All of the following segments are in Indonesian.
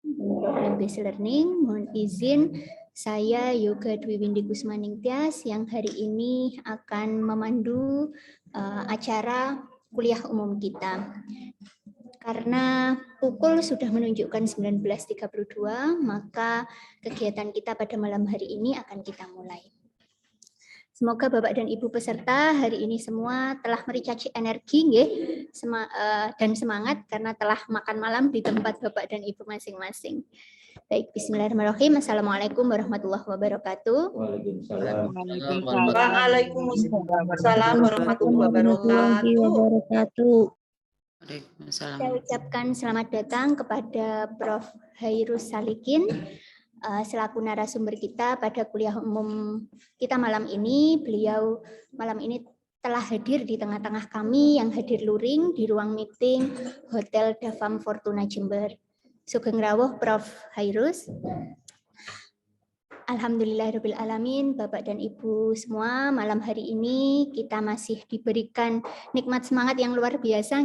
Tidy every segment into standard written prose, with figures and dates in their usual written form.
Program Based Learning. Mohon izin, saya Yoga Dwi Windy Kusmaningtyas yang hari ini akan memandu acara kuliah umum kita. Karena pukul sudah menunjukkan 19.32, maka kegiatan kita pada malam hari ini akan kita mulai. Semoga Bapak dan Ibu peserta hari ini semua telah merecharge energi dan semangat karena telah makan malam di tempat Bapak dan Ibu masing-masing. Baik, bismillahirrahmanirrahim. Assalamualaikum warahmatullahi wabarakatuh. Waalaikumsalam warahmatullahi wabarakatuh. Saya ucapkan selamat datang kepada Prof. Hairus Salikin selaku narasumber kita pada kuliah umum kita malam ini. Beliau malam ini telah hadir di tengah-tengah kami yang hadir luring di ruang meeting Hotel Davam Fortuna Jember. Sugeng rawuh Prof. Hairus. Alhamdulillahirrahmanirrahim, Bapak dan Ibu semua, malam hari ini kita masih diberikan nikmat semangat yang luar biasa,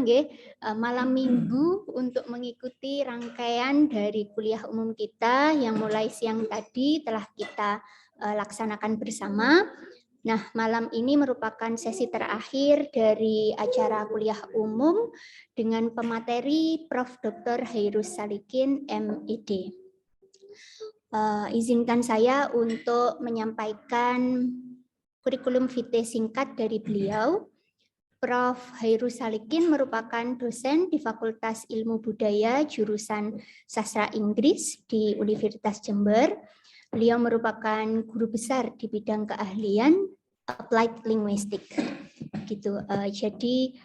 malam minggu untuk mengikuti rangkaian dari kuliah umum kita yang mulai siang tadi telah kita laksanakan bersama. Nah, malam ini merupakan sesi terakhir dari acara kuliah umum dengan pemateri Prof. Dr. Hairus Salikin, MED. Izinkan saya untuk menyampaikan kurikulum vitae singkat dari beliau. Prof. Hairus Salikin merupakan dosen di Fakultas Ilmu Budaya jurusan Sastra Inggris di Universitas Jember. Beliau merupakan guru besar di bidang keahlian Applied Linguistic. Gitu. Jadi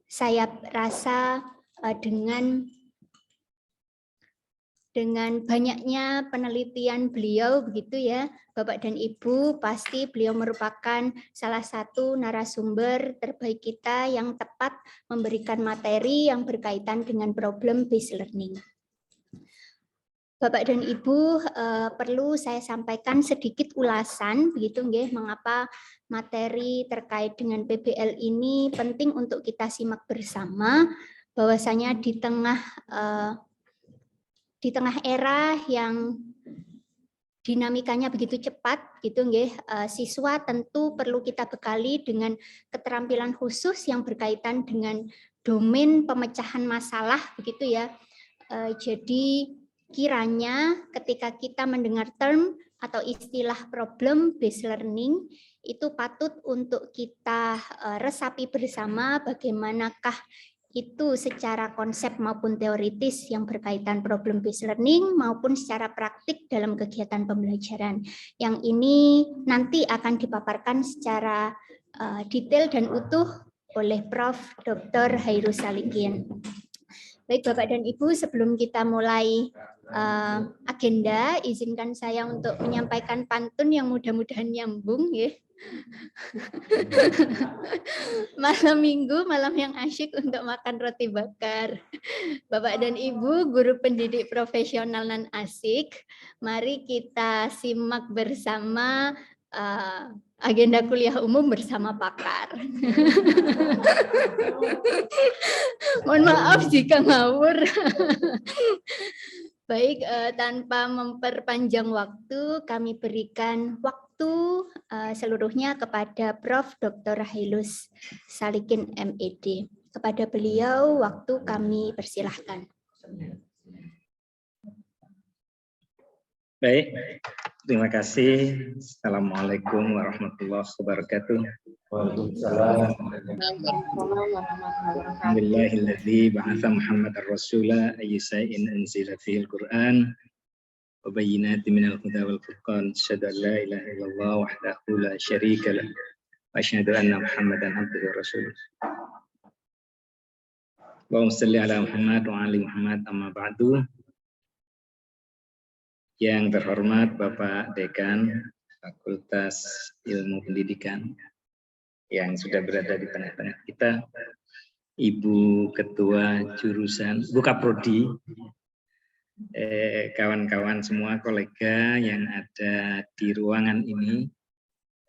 saya rasa dengan banyaknya penelitian beliau begitu ya, Bapak dan Ibu, pasti beliau merupakan salah satu narasumber terbaik kita yang tepat memberikan materi yang berkaitan dengan problem based learning. Bapak dan Ibu, perlu saya sampaikan sedikit ulasan begitu nggih, mengapa materi terkait dengan PBL ini penting untuk kita simak bersama, bahwasanya di tengah era yang dinamikanya begitu cepat gitu nggih, siswa tentu perlu kita bekali dengan keterampilan khusus yang berkaitan dengan domain pemecahan masalah begitu ya. Jadi kiranya ketika kita mendengar term atau istilah problem based learning itu patut untuk kita resapi bersama bagaimanakah itu secara konsep maupun teoritis yang berkaitan problem based learning maupun secara praktik dalam kegiatan pembelajaran. Yang ini nanti akan dipaparkan secara detail dan utuh oleh Prof. Dr. Hairus Salikin. Baik Bapak dan Ibu, sebelum kita mulai agenda, izinkan saya untuk menyampaikan pantun yang mudah-mudahan nyambung ya. Malam minggu, malam yang asyik untuk makan roti bakar. Bapak dan Ibu, guru pendidik profesional dan asik, mari kita simak bersama agenda kuliah umum bersama pakar. Mohon maaf jika ngawur. Baik, tanpa memperpanjang waktu, kami berikan waktu seluruhnya kepada Prof. Dr. Hairus Salikin, MED. Kepada beliau, waktu kami persilahkan. Baik, terima kasih. Assalamualaikum warahmatullahi wabarakatuh. Alhamdulillahilladzi ba'atsa Muhammadar rasula ayyi shay'in unzila fihil Qur'an wa bayyinatin minal huda wal furqan. Asyhadu an la ilaha illallah wahdahu la syarika lah wa asyhadu anna Muhammadan abduhu wa rasuluh. Allahumma shalli ala Muhammad wa ali Muhammad, amma ba'du. Yang terhormat Bapak Dekan Fakultas Ilmu Pendidikan yang sudah berada di tengah-tengah kita, Ibu Ketua Jurusan Bukaprodi, kawan-kawan semua, kolega yang ada di ruangan ini,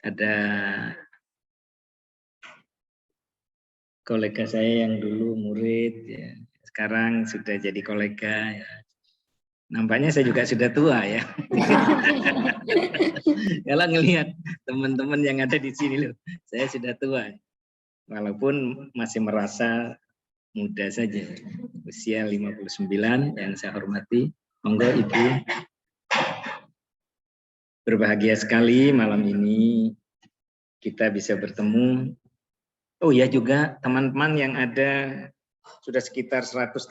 ada kolega saya yang dulu murid, ya, sekarang sudah jadi kolega. Ya. Nampaknya saya juga sudah tua ya. Kalau ngelihat teman-teman yang ada di sini loh, saya sudah tua. Walaupun masih merasa muda saja. Usia 59 yang saya hormati. Monggo Ibu. Berbahagia sekali malam ini kita bisa bertemu. Oh ya juga teman-teman yang ada sudah sekitar 134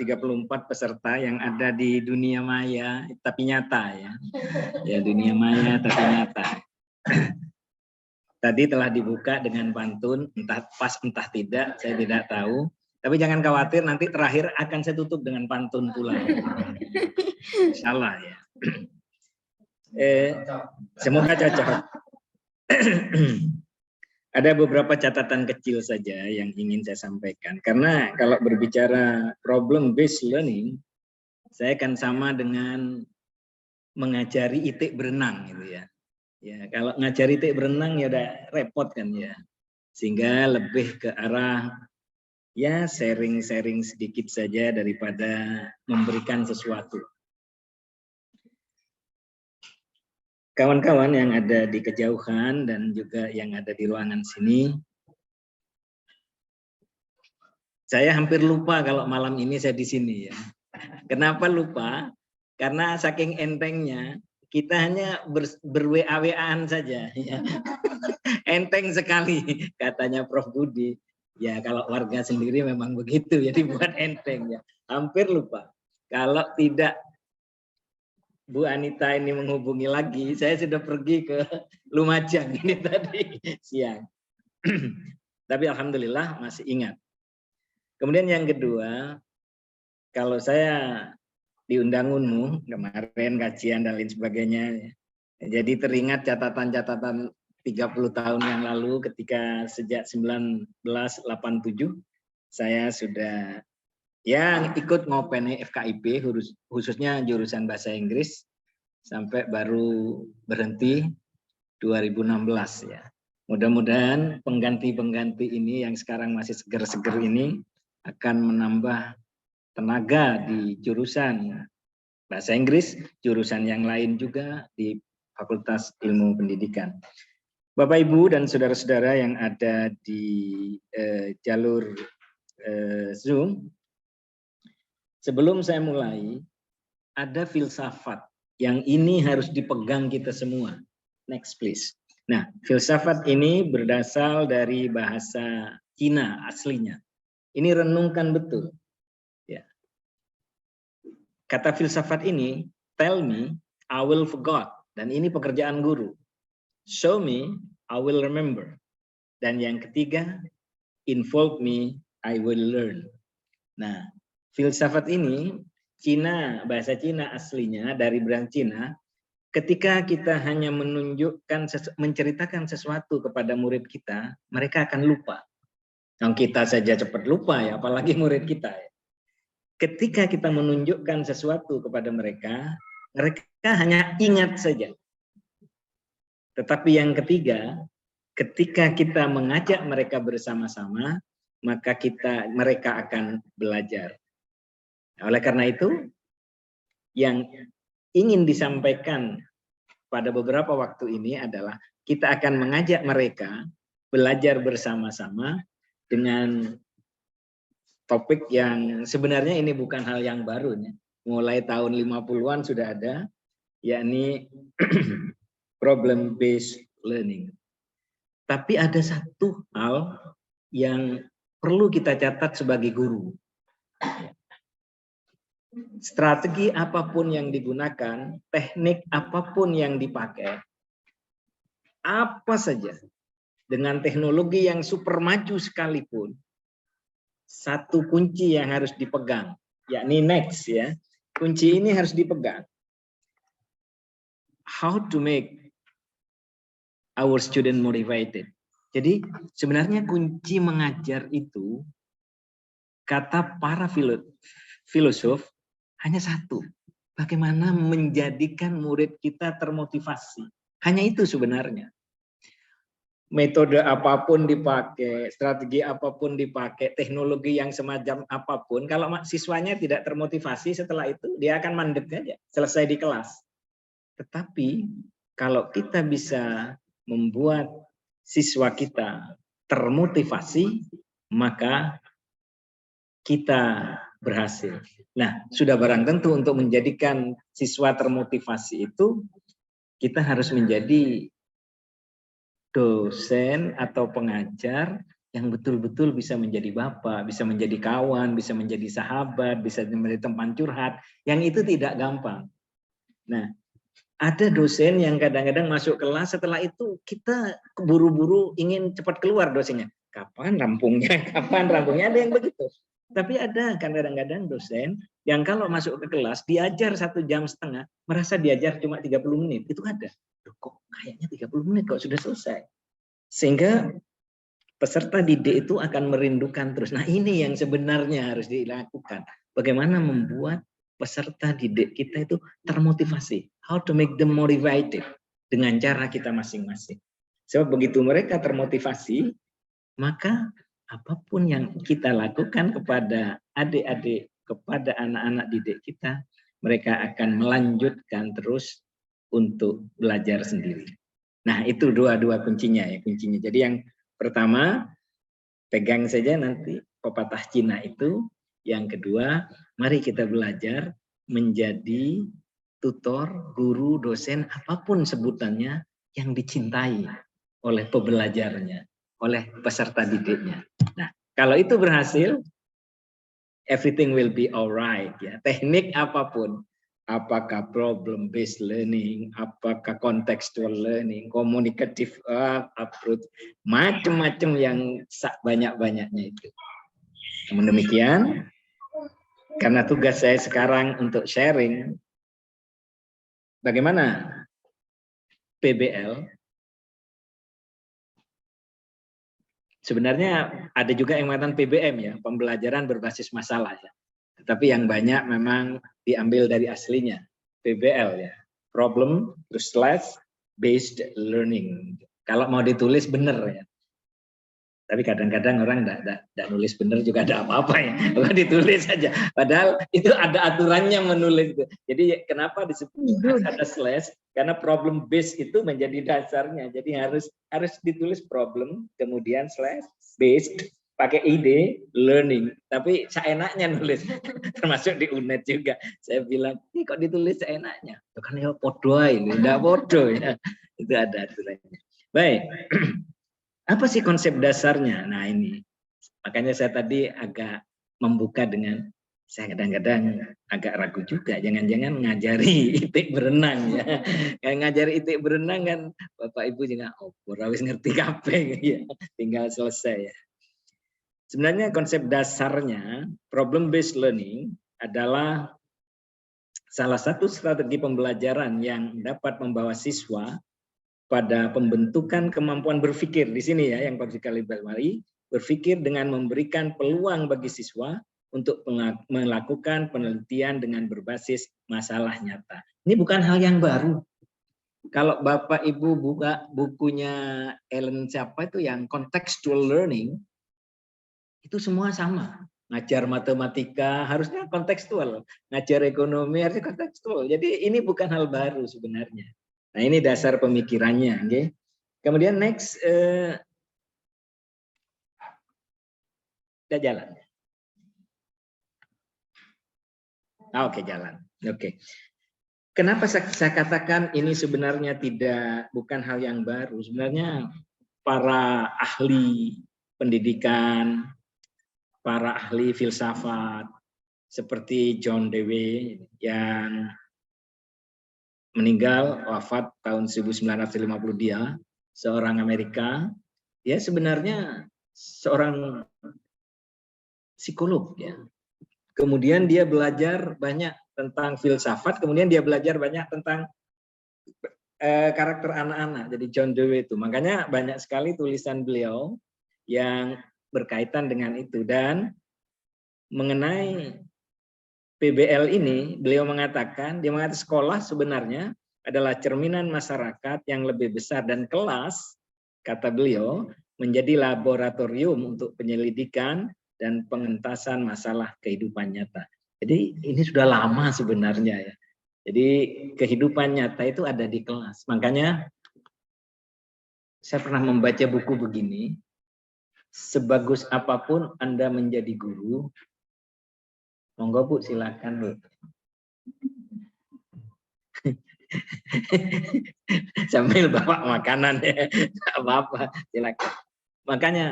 peserta yang ada di dunia maya tapi nyata ya. Ya dunia maya tapi nyata. Tadi telah dibuka dengan pantun, entah pas entah tidak, saya tidak tahu. Tapi jangan khawatir, nanti terakhir akan saya tutup dengan pantun pula. Insya Allah ya. Semoga cocok. Ada beberapa catatan kecil saja yang ingin saya sampaikan. Karena kalau berbicara problem based learning, saya akan sama dengan mengajari itik berenang gitu ya. Ya, kalau ngajari itik berenang ya udah repot kan ya. Sehingga lebih ke arah ya sharing-sharing sedikit saja daripada memberikan sesuatu. Kawan-kawan yang ada di kejauhan dan juga yang ada di ruangan sini, saya hampir lupa kalau malam ini saya di sini ya. Kenapa lupa? Karena saking entengnya kita hanya ber-WA-WA-an saja. Ya. Enteng sekali katanya Prof. Budi. Ya kalau warga sendiri memang begitu ya dibuat enteng ya. Hampir lupa. Kalau tidak Bu Anita ini menghubungi lagi, saya sudah pergi ke Lumajang ini tadi siang. Tapi alhamdulillah masih ingat. Kemudian yang kedua, kalau saya diundang UNMU kemarin kajian dan lain sebagainya, jadi teringat catatan-catatan 30 tahun yang lalu ketika sejak 1987 saya sudah ya ikut ngopen FKIP khususnya jurusan bahasa Inggris sampai baru berhenti 2016 ya. Mudah-mudahan pengganti-pengganti ini yang sekarang masih seger-seger ini akan menambah tenaga di jurusan bahasa Inggris, jurusan yang lain juga di Fakultas Ilmu Pendidikan. Bapak Ibu dan saudara-saudara yang ada di jalur Zoom, sebelum saya mulai, ada filsafat yang ini harus dipegang kita semua. Next please. Nah, filsafat ini berasal dari bahasa Cina aslinya. Ini renungkan betul. Ya. Kata filsafat ini, tell me, I will forgot. Dan ini pekerjaan guru. Show me, I will remember. Dan yang ketiga, involve me, I will learn. Nah, filsafat ini Cina, bahasa Cina aslinya dari berang Cina, ketika kita hanya menceritakan sesuatu kepada murid kita, mereka akan lupa. Yang kita saja cepat lupa ya, apalagi murid kita ya. Ketika kita menunjukkan sesuatu kepada mereka, mereka hanya ingat saja. Tetapi yang ketiga, ketika kita mengajak mereka bersama-sama, maka mereka akan belajar. Oleh karena itu, yang ingin disampaikan pada beberapa waktu ini adalah kita akan mengajak mereka belajar bersama-sama dengan topik yang sebenarnya ini bukan hal yang baru. Mulai tahun 50-an sudah ada, yakni problem based learning. Tapi ada satu hal yang perlu kita catat sebagai guru. Strategi apapun yang digunakan, teknik apapun yang dipakai, apa saja, dengan teknologi yang super maju sekalipun, satu kunci yang harus dipegang, yakni next ya, kunci ini harus dipegang. How to make our student motivated. Jadi sebenarnya kunci mengajar itu, kata para filosof, hanya satu, bagaimana menjadikan murid kita termotivasi. Hanya itu sebenarnya. metode apapun dipakai, strategi apapun dipakai, teknologi yang semacam apapun, kalau siswanya tidak termotivasi setelah itu, dia akan mandek aja, selesai di kelas. Tetapi kalau kita bisa membuat siswa kita termotivasi, maka kita berhasil. Nah, sudah barang tentu untuk menjadikan siswa termotivasi itu, kita harus menjadi dosen atau pengajar yang betul-betul bisa menjadi bapak, bisa menjadi kawan, bisa menjadi sahabat, bisa menjadi teman curhat, yang itu tidak gampang. Nah, ada dosen yang kadang-kadang masuk kelas, setelah itu kita buru-buru ingin cepat keluar dosennya. Kapan rampungnya? Kapan rampungnya? Ada yang begitu. Tapi ada kan kadang-kadang dosen yang kalau masuk ke kelas, diajar 1,5 jam, merasa diajar cuma 30 menit. Itu ada. Loh, kok kayaknya 30 menit kok sudah selesai. Sehingga peserta didik itu akan merindukan terus. Nah, ini yang sebenarnya harus dilakukan. Bagaimana membuat peserta didik kita itu termotivasi. How to make them motivated dengan cara kita masing-masing. Sebab begitu mereka termotivasi, maka apapun yang kita lakukan kepada adik-adik, kepada anak-anak didik kita, mereka akan melanjutkan terus untuk belajar sendiri. Nah, itu dua kuncinya ya, kuncinya. Jadi yang pertama, pegang saja nanti pepatah Cina itu. Yang kedua, mari kita belajar menjadi tutor, guru, dosen, apapun sebutannya yang dicintai oleh pembelajarnya, oleh peserta didiknya. Nah, kalau itu berhasil, everything will be alright ya. Teknik apapun, apakah problem based learning, apakah contextual learning, communicative approach, macam-macam yang banyak-banyaknya itu. Namun demikian, karena tugas saya sekarang untuk sharing bagaimana PBL, sebenarnya ada juga yang mengatakan PBM ya, pembelajaran berbasis masalah ya. Tetapi yang banyak memang diambil dari aslinya, PBL ya, problem terus slash based learning. Kalau mau ditulis benar ya. Tapi kadang-kadang orang tidak nulis benar juga ada apa-apa ya. Kalau ditulis saja. Padahal itu ada aturannya menulis. Jadi kenapa disebut ada slash? Karena problem base itu menjadi dasarnya. Jadi harus ditulis problem, kemudian slash based, pakai ide learning. Tapi seenaknya nulis. Termasuk di UNED juga. Saya bilang, ini kok ditulis seenaknya? Itu kan ya podo ini, tidak podo ya. Itu ada aturannya. Baik. Apa sih konsep dasarnya? Nah ini, makanya saya tadi agak membuka dengan, saya kadang-kadang agak ragu juga, jangan-jangan ngajari itik berenang ya. Kayak ngajari itik berenang kan, Bapak Ibu juga, oh wis ngerti kabeh ya, tinggal selesai ya. Sebenarnya konsep dasarnya, problem based learning adalah salah satu strategi pembelajaran yang dapat membawa siswa pada pembentukan kemampuan berpikir di sini ya, yang Pak Sekali Mari berpikir dengan memberikan peluang bagi siswa untuk melakukan penelitian dengan berbasis masalah nyata. Ini bukan hal yang baru. Kalau Bapak Ibu buka bukunya Ellen siapa itu yang contextual learning, itu semua sama. Ngajar matematika harusnya kontekstual, ngajar ekonomi harusnya kontekstual. Jadi ini bukan hal baru sebenarnya. Nah ini dasar pemikirannya. Okay? Kemudian next, udah jalan. Oke, jalan. Oke. Kenapa saya katakan ini sebenarnya bukan hal yang baru. Sebenarnya para ahli pendidikan, para ahli filsafat seperti John Dewey yang meninggal wafat tahun 1950 dia, seorang Amerika, dia sebenarnya seorang psikolog ya. Kemudian dia belajar banyak tentang filsafat, kemudian dia belajar banyak tentang karakter anak-anak. Jadi John Dewey itu, makanya banyak sekali tulisan beliau yang berkaitan dengan itu. Dan mengenai PBL ini, beliau mengatakan, dia mengatakan sekolah sebenarnya adalah cerminan masyarakat yang lebih besar dan kelas kata beliau, menjadi laboratorium untuk penyelidikan dan pengentasan masalah kehidupan nyata. Jadi ini sudah lama sebenarnya ya. Jadi kehidupan nyata itu ada di kelas. Makanya saya pernah membaca buku begini, sebagus apapun Anda menjadi guru, monggo Bu silakan Bu. Sambil bawa makanan ya, nggak apa-apa, silakan. Makanya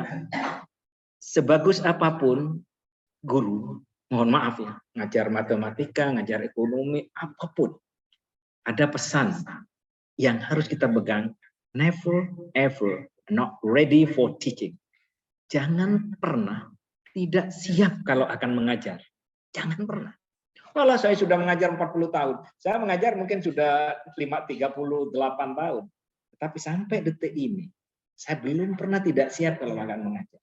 sebagus apapun guru, mohon maaf ya, ngajar matematika, ngajar ekonomi, apapun, ada pesan yang harus kita pegang. Never ever not ready for teaching. Jangan pernah tidak siap kalau akan mengajar. Jangan pernah. Malah saya sudah mengajar 40 tahun. Saya mengajar mungkin sudah 38 tahun. Tapi sampai detik ini, saya belum pernah tidak siap kalau akan mengajar.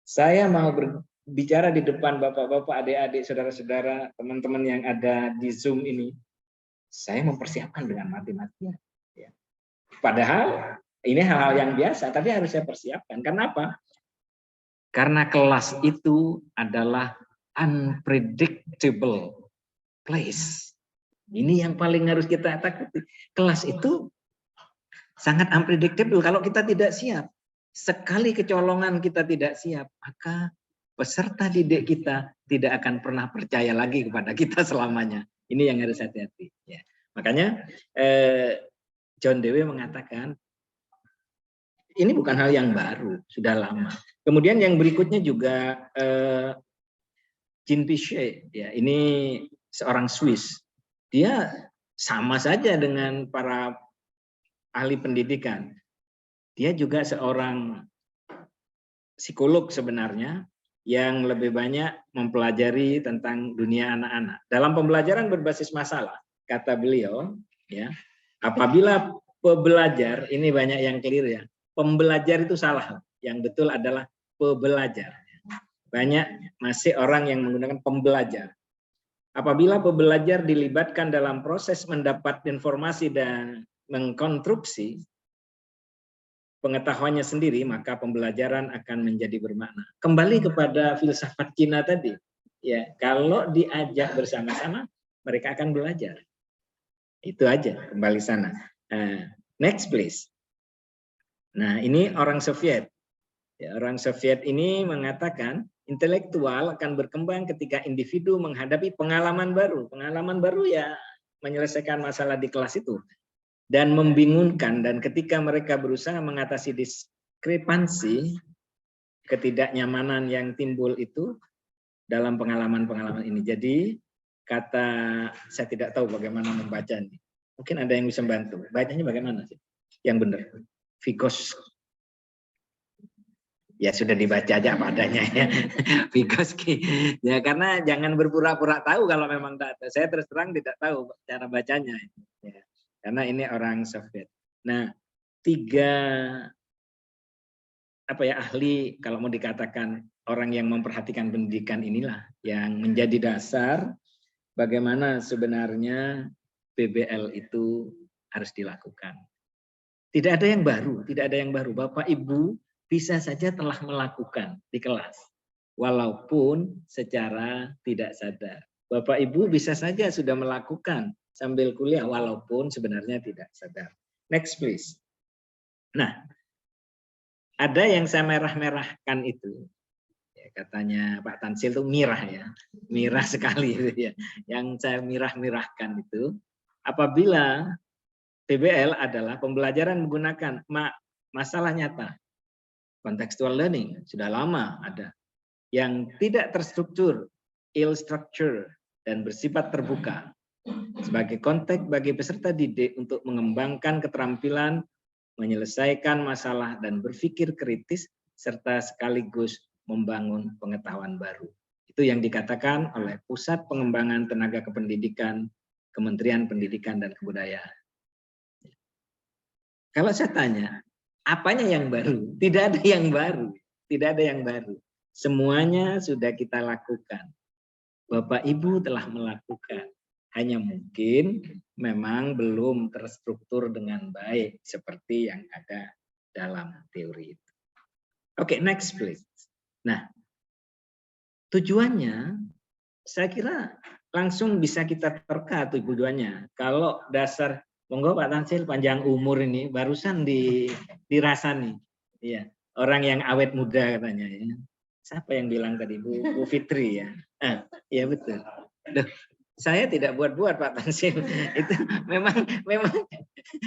Saya mau berbicara di depan bapak-bapak, adik-adik, saudara-saudara, teman-teman yang ada di Zoom ini. Saya mempersiapkan dengan mati-matian. Ya. Padahal ini hal-hal yang biasa, tapi harus saya persiapkan. Kenapa? Karena kelas itu adalah unpredictable place. Ini yang paling harus kita takuti. Kelas itu sangat unpredictable kalau kita tidak siap. Sekali kecolongan kita tidak siap, maka peserta didik kita tidak akan pernah percaya lagi kepada kita selamanya. Ini yang harus hati-hati. Ya. Makanya John Dewey mengatakan, ini bukan hal yang baru, sudah lama. Kemudian yang berikutnya juga Jean Piaget, ya, ini seorang Swiss. Dia sama saja dengan para ahli pendidikan. Dia juga seorang psikolog sebenarnya yang lebih banyak mempelajari tentang dunia anak-anak. Dalam pembelajaran berbasis masalah, kata beliau, ya, apabila pembelajar, ini banyak yang keliru ya, pembelajar itu salah, yang betul adalah pembelajar. Banyak masih orang yang menggunakan pembelajar. Apabila pembelajar dilibatkan dalam proses mendapat informasi dan mengkonstruksi pengetahuannya sendiri, maka pembelajaran akan menjadi bermakna. Kembali kepada filsafat Cina tadi, ya, kalau diajak bersama-sama, mereka akan belajar. Itu aja, kembali sana. Next please. Nah, ini orang Soviet. Ya, orang Soviet ini mengatakan intelektual akan berkembang ketika individu menghadapi pengalaman baru. Pengalaman baru ya menyelesaikan masalah di kelas itu. Dan membingungkan, dan ketika mereka berusaha mengatasi diskrepansi, ketidaknyamanan yang timbul itu dalam pengalaman-pengalaman ini. Jadi kata, saya tidak tahu bagaimana membaca ini. Mungkin ada yang bisa membantu. Bacanya bagaimana sih? Yang benar. Vygotsky. Ya sudah dibaca aja apa adanya ya. Vygotsky. Ya karena jangan berpura-pura tahu kalau memang tak tahu. Saya terus terang tidak tahu cara bacanya. Ya. Karena ini orang Soviet. Nah, 3 ahli kalau mau dikatakan orang yang memperhatikan pendidikan inilah yang menjadi dasar bagaimana sebenarnya PBL itu harus dilakukan. Tidak ada yang baru, tidak ada yang baru. Bapak Ibu bisa saja telah melakukan di kelas, walaupun secara tidak sadar. Bapak Ibu bisa saja sudah melakukan sambil kuliah, walaupun sebenarnya tidak sadar. Next please. Nah, ada yang saya merah-merahkan itu, ya, katanya Pak Tansil itu mirah ya, mirah sekali itu ya. Yang saya mirah-mirahkan itu, apabila PBL adalah pembelajaran menggunakan masalah nyata, contextual learning, sudah lama ada, yang tidak terstruktur, ill structure, dan bersifat terbuka, sebagai konteks bagi peserta didik untuk mengembangkan keterampilan, menyelesaikan masalah, dan berpikir kritis, serta sekaligus membangun pengetahuan baru. Itu yang dikatakan oleh Pusat Pengembangan Tenaga Kependidikan, Kementerian Pendidikan dan Kebudayaan. Kalau saya tanya, apanya yang baru? Tidak ada yang baru. Tidak ada yang baru. Semuanya sudah kita lakukan. Bapak Ibu telah melakukan. Hanya mungkin memang belum terstruktur dengan baik seperti yang ada dalam teori itu. Oke, next please. Nah, tujuannya saya kira langsung bisa kita terka tujuannya. Kalau dasar, monggo Pak Tansil, panjang umur ini barusan dirasani. Iya, orang yang awet muda katanya ya. Siapa yang bilang tadi, Bu Fitri ya? Iya betul. Duh, saya tidak buat-buat Pak Tansil. Itu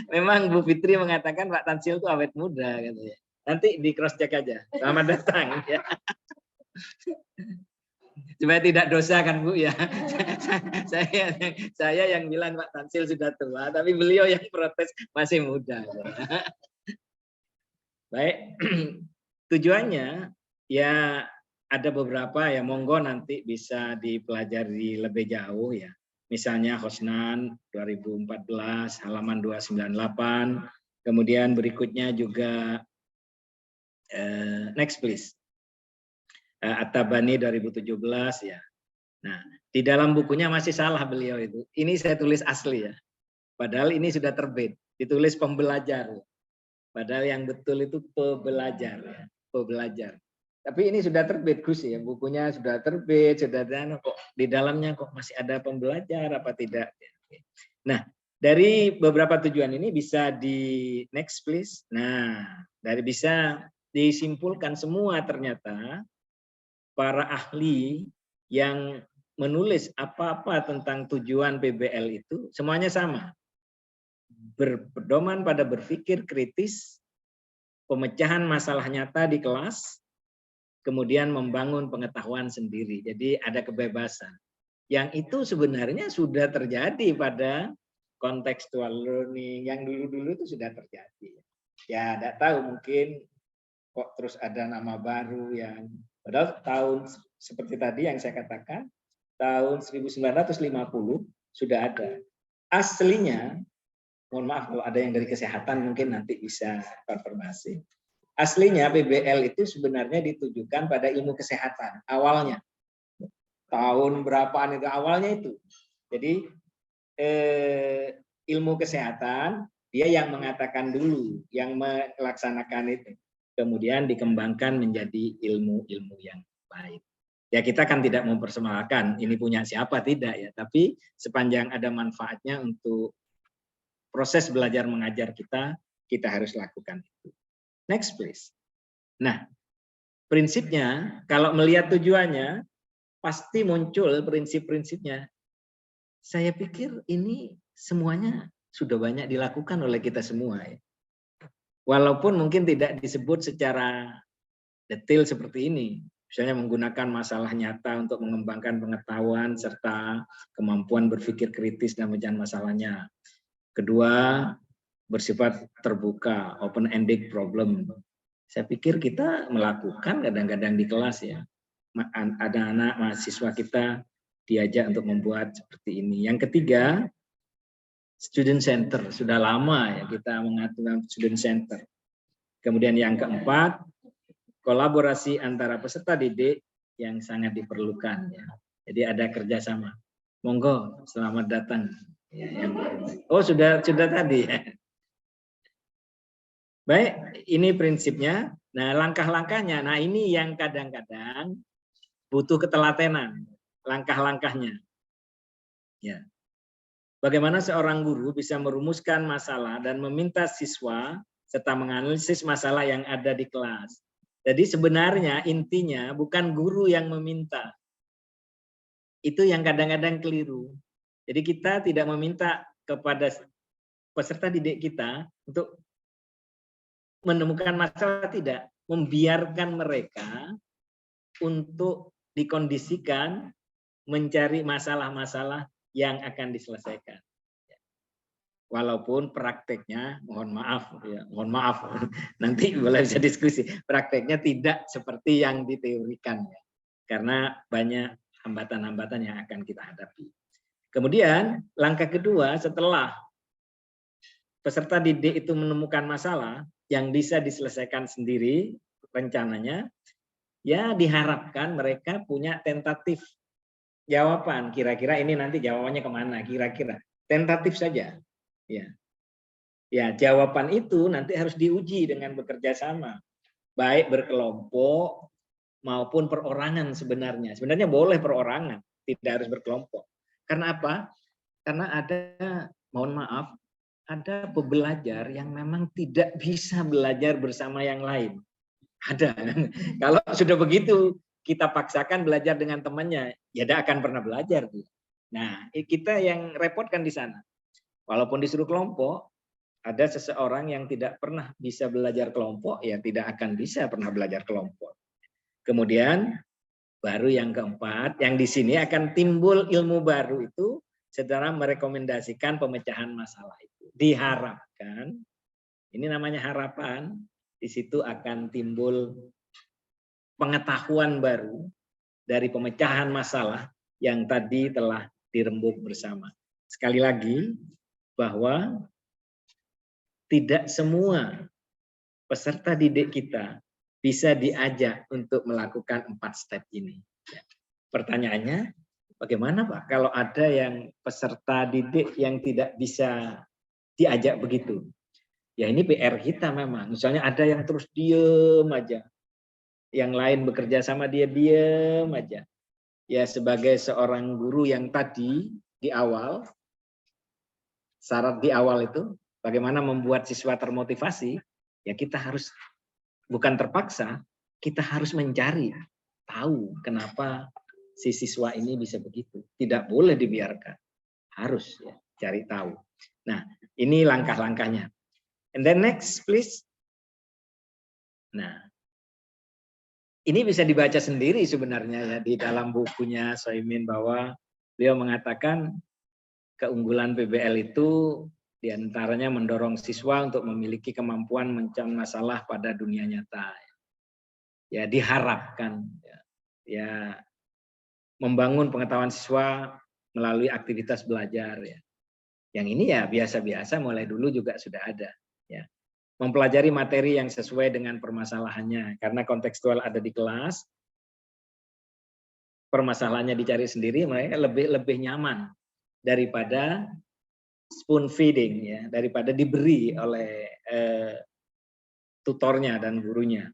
memang Bu Fitri mengatakan Pak Tansil itu awet muda katanya. Nanti di cross check aja. Selamat datang ya. Supaya tidak dosa kan Bu ya. Saya yang bilang Pak Tansil sudah tua, tapi beliau yang protes masih muda. Baik, tujuannya ya ada beberapa ya, monggo nanti bisa dipelajari lebih jauh ya. Misalnya Hosnan 2014 halaman 298, kemudian berikutnya juga next please. At-Tabani 2017 ya. Nah, di dalam bukunya masih salah beliau itu. Ini saya tulis asli ya. Padahal ini sudah terbit, ditulis pembelajar. Padahal yang betul itu pebelajar ya, pebelajar. Tapi ini sudah terbit Gus ya, bukunya sudah terbit, sudah ada kok di dalamnya kok masih ada pembelajar apa tidak. Nah, dari beberapa tujuan ini bisa di next please. Nah, dari bisa disimpulkan semua ternyata para ahli yang menulis apa-apa tentang tujuan PBL itu semuanya sama. Berpedoman pada berpikir kritis, pemecahan masalah nyata di kelas, kemudian membangun pengetahuan sendiri. Jadi ada kebebasan. Yang itu sebenarnya sudah terjadi pada contextual learning yang dulu-dulu itu sudah terjadi. Ya, tidak tahu mungkin kok terus ada nama baru yang padahal tahun seperti tadi yang saya katakan tahun 1950 sudah ada. Aslinya, mohon maaf kalau ada yang dari kesehatan mungkin nanti bisa konfirmasi. Aslinya PBL itu sebenarnya ditujukan pada ilmu kesehatan awalnya. Tahun berapaan itu awalnya itu. Jadi ilmu kesehatan dia yang mengatakan dulu, yang melaksanakan itu. Kemudian dikembangkan menjadi ilmu-ilmu yang baik. Ya kita kan tidak mempersoalkan ini punya siapa tidak ya, tapi sepanjang ada manfaatnya untuk proses belajar mengajar kita harus lakukan itu. Next please. Nah, prinsipnya kalau melihat tujuannya pasti muncul prinsip-prinsipnya. Saya pikir ini semuanya sudah banyak dilakukan oleh kita semua ya. Walaupun mungkin tidak disebut secara detail seperti ini. Misalnya menggunakan masalah nyata untuk mengembangkan pengetahuan serta kemampuan berpikir kritis dan mencari masalahnya. Kedua, bersifat terbuka, open-ended problem. Saya pikir kita melakukan kadang-kadang di kelas ya. Ada anak mahasiswa kita diajak untuk membuat seperti ini. Yang ketiga, student center. Sudah lama ya kita mengatur student center. Kemudian yang keempat, kolaborasi antara peserta didik yang sangat diperlukan ya. Jadi ada kerjasama. Monggo, selamat datang. Ya, oh sudah tadi ya. Baik, ini prinsipnya. Nah langkah-langkahnya, nah ini yang kadang-kadang butuh ketelatenan. Langkah-langkahnya. Ya. Bagaimana seorang guru bisa merumuskan masalah dan meminta siswa serta menganalisis masalah yang ada di kelas. Jadi sebenarnya intinya bukan guru yang meminta. Itu yang kadang-kadang keliru. Jadi kita tidak meminta kepada peserta didik kita untuk menemukan masalah, tidak. Membiarkan mereka untuk dikondisikan mencari masalah-masalah yang akan diselesaikan. Walaupun prakteknya, mohon maaf, nanti boleh bisa diskusi. Prakteknya tidak seperti yang diteorikan, ya, karena banyak hambatan-hambatan yang akan kita hadapi. Kemudian langkah kedua setelah peserta didik itu menemukan masalah yang bisa diselesaikan sendiri rencananya, ya diharapkan mereka punya tentatif jawaban, kira-kira ini nanti jawabannya kemana, kira-kira tentatif saja, ya. Ya, jawaban itu nanti harus diuji dengan bekerja sama, baik berkelompok maupun perorangan sebenarnya. Sebenarnya boleh perorangan, tidak harus berkelompok. Karena apa? Karena ada, mohon maaf, ada pembelajar yang memang tidak bisa belajar bersama yang lain. Ada. Kalau sudah begitu, kita paksakan belajar dengan temannya, ya tidak akan pernah belajar. Nah, kita yang repotkan di sana. Walaupun disuruh kelompok, ada seseorang yang tidak pernah bisa belajar kelompok, ya tidak akan bisa pernah belajar kelompok. Kemudian, baru yang keempat, yang di sini akan timbul ilmu baru itu secara merekomendasikan pemecahan masalah itu. Diharapkan, ini namanya harapan, di situ akan timbul pengetahuan baru dari pemecahan masalah yang tadi telah dirembuk bersama. Sekali lagi, bahwa tidak semua peserta didik kita bisa diajak untuk melakukan 4 step ini. Pertanyaannya, bagaimana Pak kalau ada yang peserta didik yang tidak bisa diajak begitu? Ya ini PR kita memang. Misalnya ada yang terus diem aja, yang lain bekerja sama dia diem aja. Ya sebagai seorang guru yang tadi di awal, syarat di awal itu bagaimana membuat siswa termotivasi, ya kita harus bukan terpaksa, kita harus mencari tahu kenapa si siswa ini bisa begitu. Tidak boleh dibiarkan, harus ya cari tahu. Nah ini langkah-langkahnya. And then next please. Nah ini bisa dibaca sendiri sebenarnya ya di dalam bukunya Soimin, bahwa beliau mengatakan keunggulan PBL itu diantaranya mendorong siswa untuk memiliki kemampuan mencari masalah pada dunia nyata. Ya diharapkan ya membangun pengetahuan siswa melalui aktivitas belajar ya. Yang ini ya biasa-biasa mulai dulu juga sudah ada ya. Mempelajari materi yang sesuai dengan permasalahannya, karena kontekstual ada di kelas, permasalahannya dicari sendiri, mereka lebih nyaman daripada spoon feeding ya, daripada diberi oleh tutornya dan gurunya.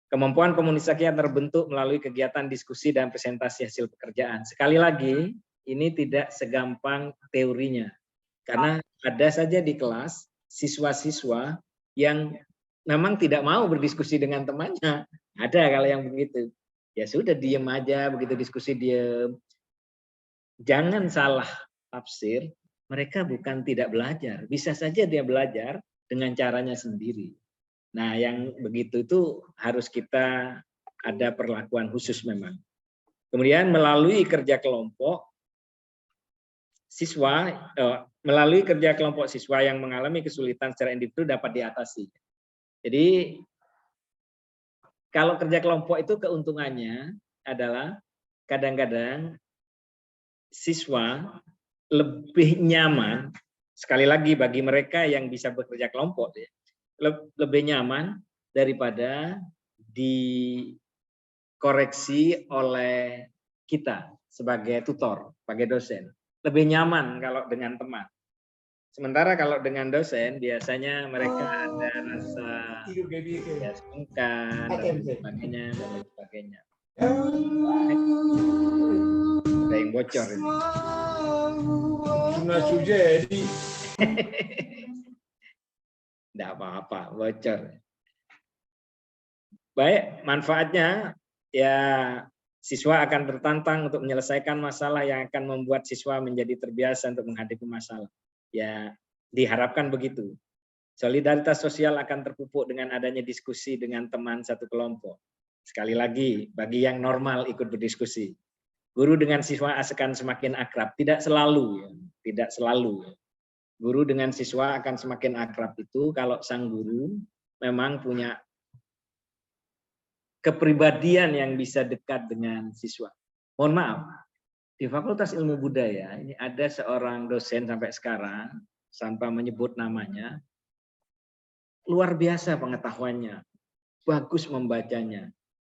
Kemampuan komunikasi yang terbentuk melalui kegiatan diskusi dan presentasi hasil pekerjaan. Sekali lagi, ini tidak segampang teorinya, karena ada saja di kelas siswa-siswa yang memang tidak mau berdiskusi dengan temannya. Ada kalau yang begitu. Ya sudah diem aja, begitu diskusi diem. Jangan salah tafsir, mereka bukan tidak belajar. Bisa saja dia belajar dengan caranya sendiri. Nah yang begitu itu harus kita ada perlakuan khusus memang. Kemudian melalui kerja kelompok, melalui kerja kelompok siswa yang mengalami kesulitan secara individu dapat diatasi. Jadi kalau kerja kelompok itu keuntungannya adalah kadang-kadang siswa lebih nyaman, sekali lagi bagi mereka yang bisa bekerja kelompok, lebih nyaman daripada dikoreksi oleh kita sebagai tutor, sebagai dosen. Lebih nyaman kalau dengan teman. Sementara kalau dengan dosen biasanya mereka ada rasa ya, sungkan dan sebagainya dan lain sebagainya. Ada yang bocor ini. Tidak apa-apa, bocor. Baik, manfaatnya ya siswa akan tertantang untuk menyelesaikan masalah yang akan membuat siswa menjadi terbiasa untuk menghadapi masalah. Ya, diharapkan begitu. Solidaritas sosial akan terpupuk dengan adanya diskusi dengan teman satu kelompok. Sekali lagi, bagi yang normal ikut berdiskusi. Guru dengan siswa akan semakin akrab, tidak selalu ya, tidak selalu. Guru dengan siswa akan semakin akrab itu kalau sang guru memang punya kepribadian yang bisa dekat dengan siswa. Mohon maaf, di Fakultas Ilmu Budaya ini ada seorang dosen sampai sekarang, tanpa menyebut namanya, luar biasa pengetahuannya, bagus membacanya,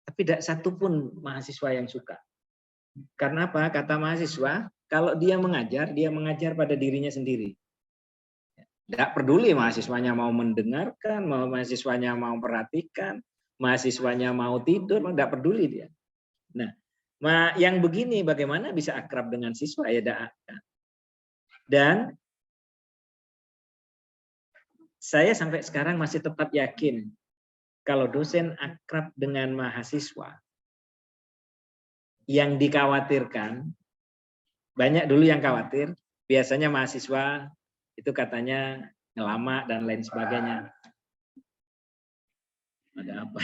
tapi tidak satu pun mahasiswa yang suka. Karena apa? Kata mahasiswa, kalau dia mengajar pada dirinya sendiri. Tidak peduli mahasiswanya mau mendengarkan, mahasiswanya mau perhatikan, mahasiswanya mau tidur, tidak peduli dia. Nah, yang begini bagaimana bisa akrab dengan siswa? Ya tidak. Dan saya sampai sekarang masih tetap yakin kalau dosen akrab dengan mahasiswa, yang dikhawatirkan, banyak dulu yang khawatir, biasanya mahasiswa itu katanya ngelama dan lain sebagainya. Ada apa?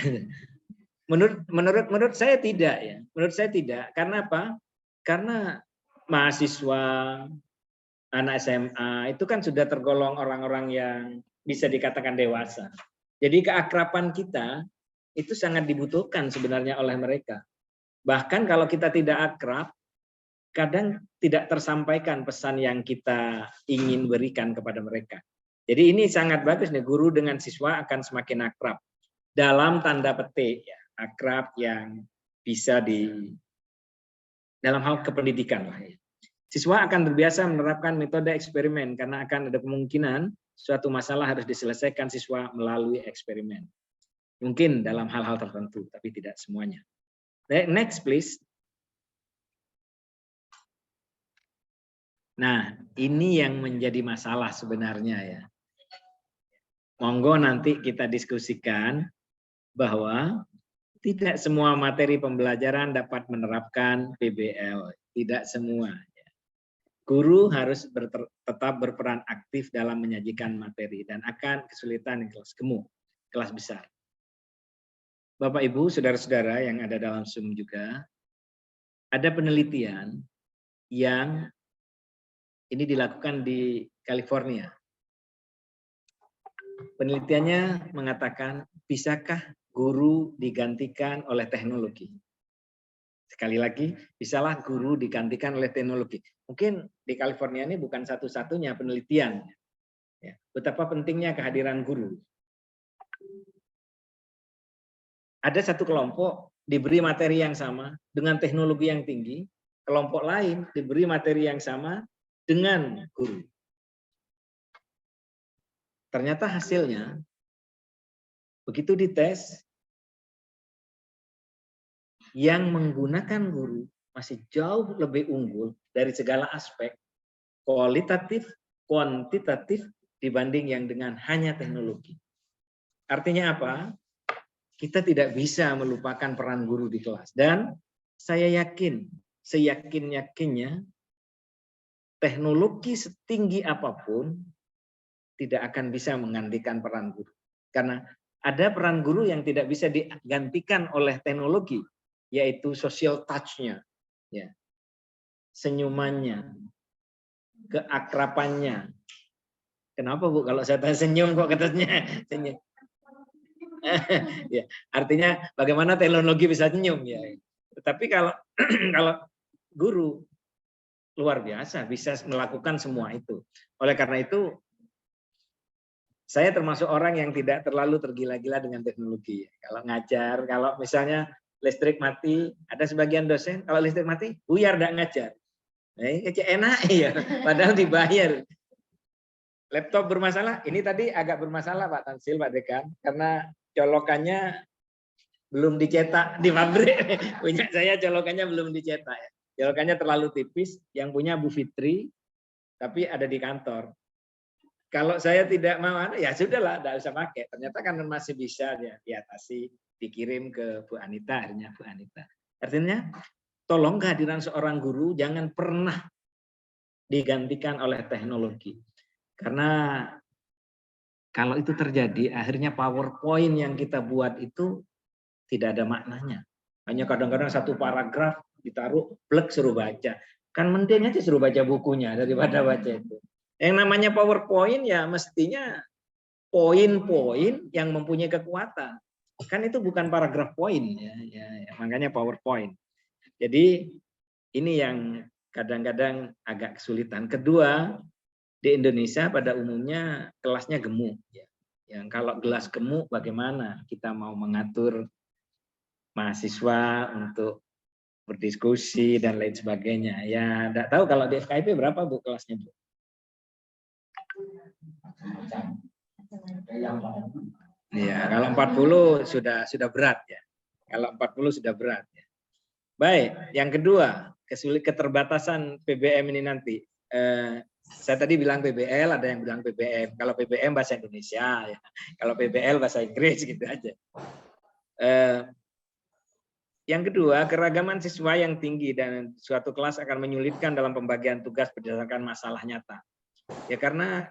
Menurut saya tidak ya. Menurut saya tidak. Karena apa? Karena mahasiswa, anak SMA itu kan sudah tergolong orang-orang yang bisa dikatakan dewasa. Jadi keakraban kita itu sangat dibutuhkan sebenarnya oleh mereka. Bahkan kalau kita tidak akrab, kadang tidak tersampaikan pesan yang kita ingin berikan kepada mereka. Jadi ini sangat bagus nih, guru dengan siswa akan semakin akrab. Dalam tanda petik, ya, akrab yang bisa dalam hal kependidikan lah ya. Siswa akan terbiasa menerapkan metode eksperimen karena akan ada kemungkinan suatu masalah harus diselesaikan siswa melalui eksperimen. Mungkin dalam hal-hal tertentu, tapi tidak semuanya. Next, please. Nah, ini yang menjadi masalah sebenarnya ya. Monggo nanti kita diskusikan bahwa tidak semua materi pembelajaran dapat menerapkan PBL, tidak semua. Guru harus tetap berperan aktif dalam menyajikan materi dan akan kesulitan di kelas gemuk, kelas besar. Bapak Ibu, saudara-saudara yang ada dalam Zoom juga, ada penelitian yang ini dilakukan di California. Penelitiannya mengatakan, bisakah guru digantikan oleh teknologi? Sekali lagi, bisalah guru digantikan oleh teknologi. Mungkin di California ini bukan satu-satunya penelitian. Ya, betapa pentingnya kehadiran guru. Ada satu kelompok diberi materi yang sama dengan teknologi yang tinggi, kelompok lain diberi materi yang sama dengan guru. Ternyata hasilnya, begitu dites, yang menggunakan guru masih jauh lebih unggul dari segala aspek, kualitatif, kuantitatif, dibanding yang dengan hanya teknologi. Artinya apa? Kita tidak bisa melupakan peran guru di kelas. Dan saya yakin, seyakin-yakinnya, teknologi setinggi apapun tidak akan bisa menggantikan peran guru. Karena ada peran guru yang tidak bisa digantikan oleh teknologi, yaitu social touch-nya, ya, senyumannya, keakrabannya. Kenapa Bu kalau saya tanya senyum kok katanya senyum? Ya, artinya bagaimana teknologi bisa senyum ya. Tetapi kalau guru luar biasa bisa melakukan semua itu. Oleh karena itu saya termasuk orang yang tidak terlalu tergila-gila dengan teknologi. Kalau ngajar, kalau misalnya listrik mati, ada sebagian dosen kalau listrik mati buyar tidak ngajar. Enak ya, padahal dibayar. Laptop bermasalah, ini tadi agak bermasalah Pak Tansil, Pak Dekan, karena colokannya belum dicetak di pabrik. Punya saya colokannya belum dicetak. Ya. Colokannya terlalu tipis, yang punya Bu Fitri, tapi ada di kantor. Kalau saya tidak mau, ya sudahlah, tidak usah pakai. Ternyata kan masih bisa ya, diatasi, dikirim ke Bu Anita, akhirnya Bu Anita. Artinya, tolong kehadiran seorang guru jangan pernah digantikan oleh teknologi. Karena kalau itu terjadi, akhirnya PowerPoint yang kita buat itu tidak ada maknanya. Hanya kadang-kadang satu paragraf ditaruh, plek suruh baca. Kan mending aja suruh baca bukunya daripada baca itu. Yang namanya PowerPoint ya mestinya poin-poin yang mempunyai kekuatan. Kan itu bukan paragraf poin ya, makanya PowerPoint. Jadi ini yang kadang-kadang agak kesulitan. Kedua, di Indonesia pada umumnya kelasnya gemuk. Yang kalau kelas gemuk bagaimana kita mau mengatur mahasiswa untuk berdiskusi dan lain sebagainya. Ya, enggak tahu kalau di FKIP berapa Bu kelasnya Bu? Ya, kalau 40 sudah berat ya. Kalau 40 sudah berat ya. Baik, yang kedua, keterbatasan PBM ini nanti. Saya tadi bilang PBL, ada yang bilang PBM. Kalau PBM bahasa Indonesia ya. Kalau PBL bahasa Inggris gitu aja. Yang kedua, keragaman siswa yang tinggi dan suatu kelas akan menyulitkan dalam pembagian tugas berdasarkan masalah nyata. Ya karena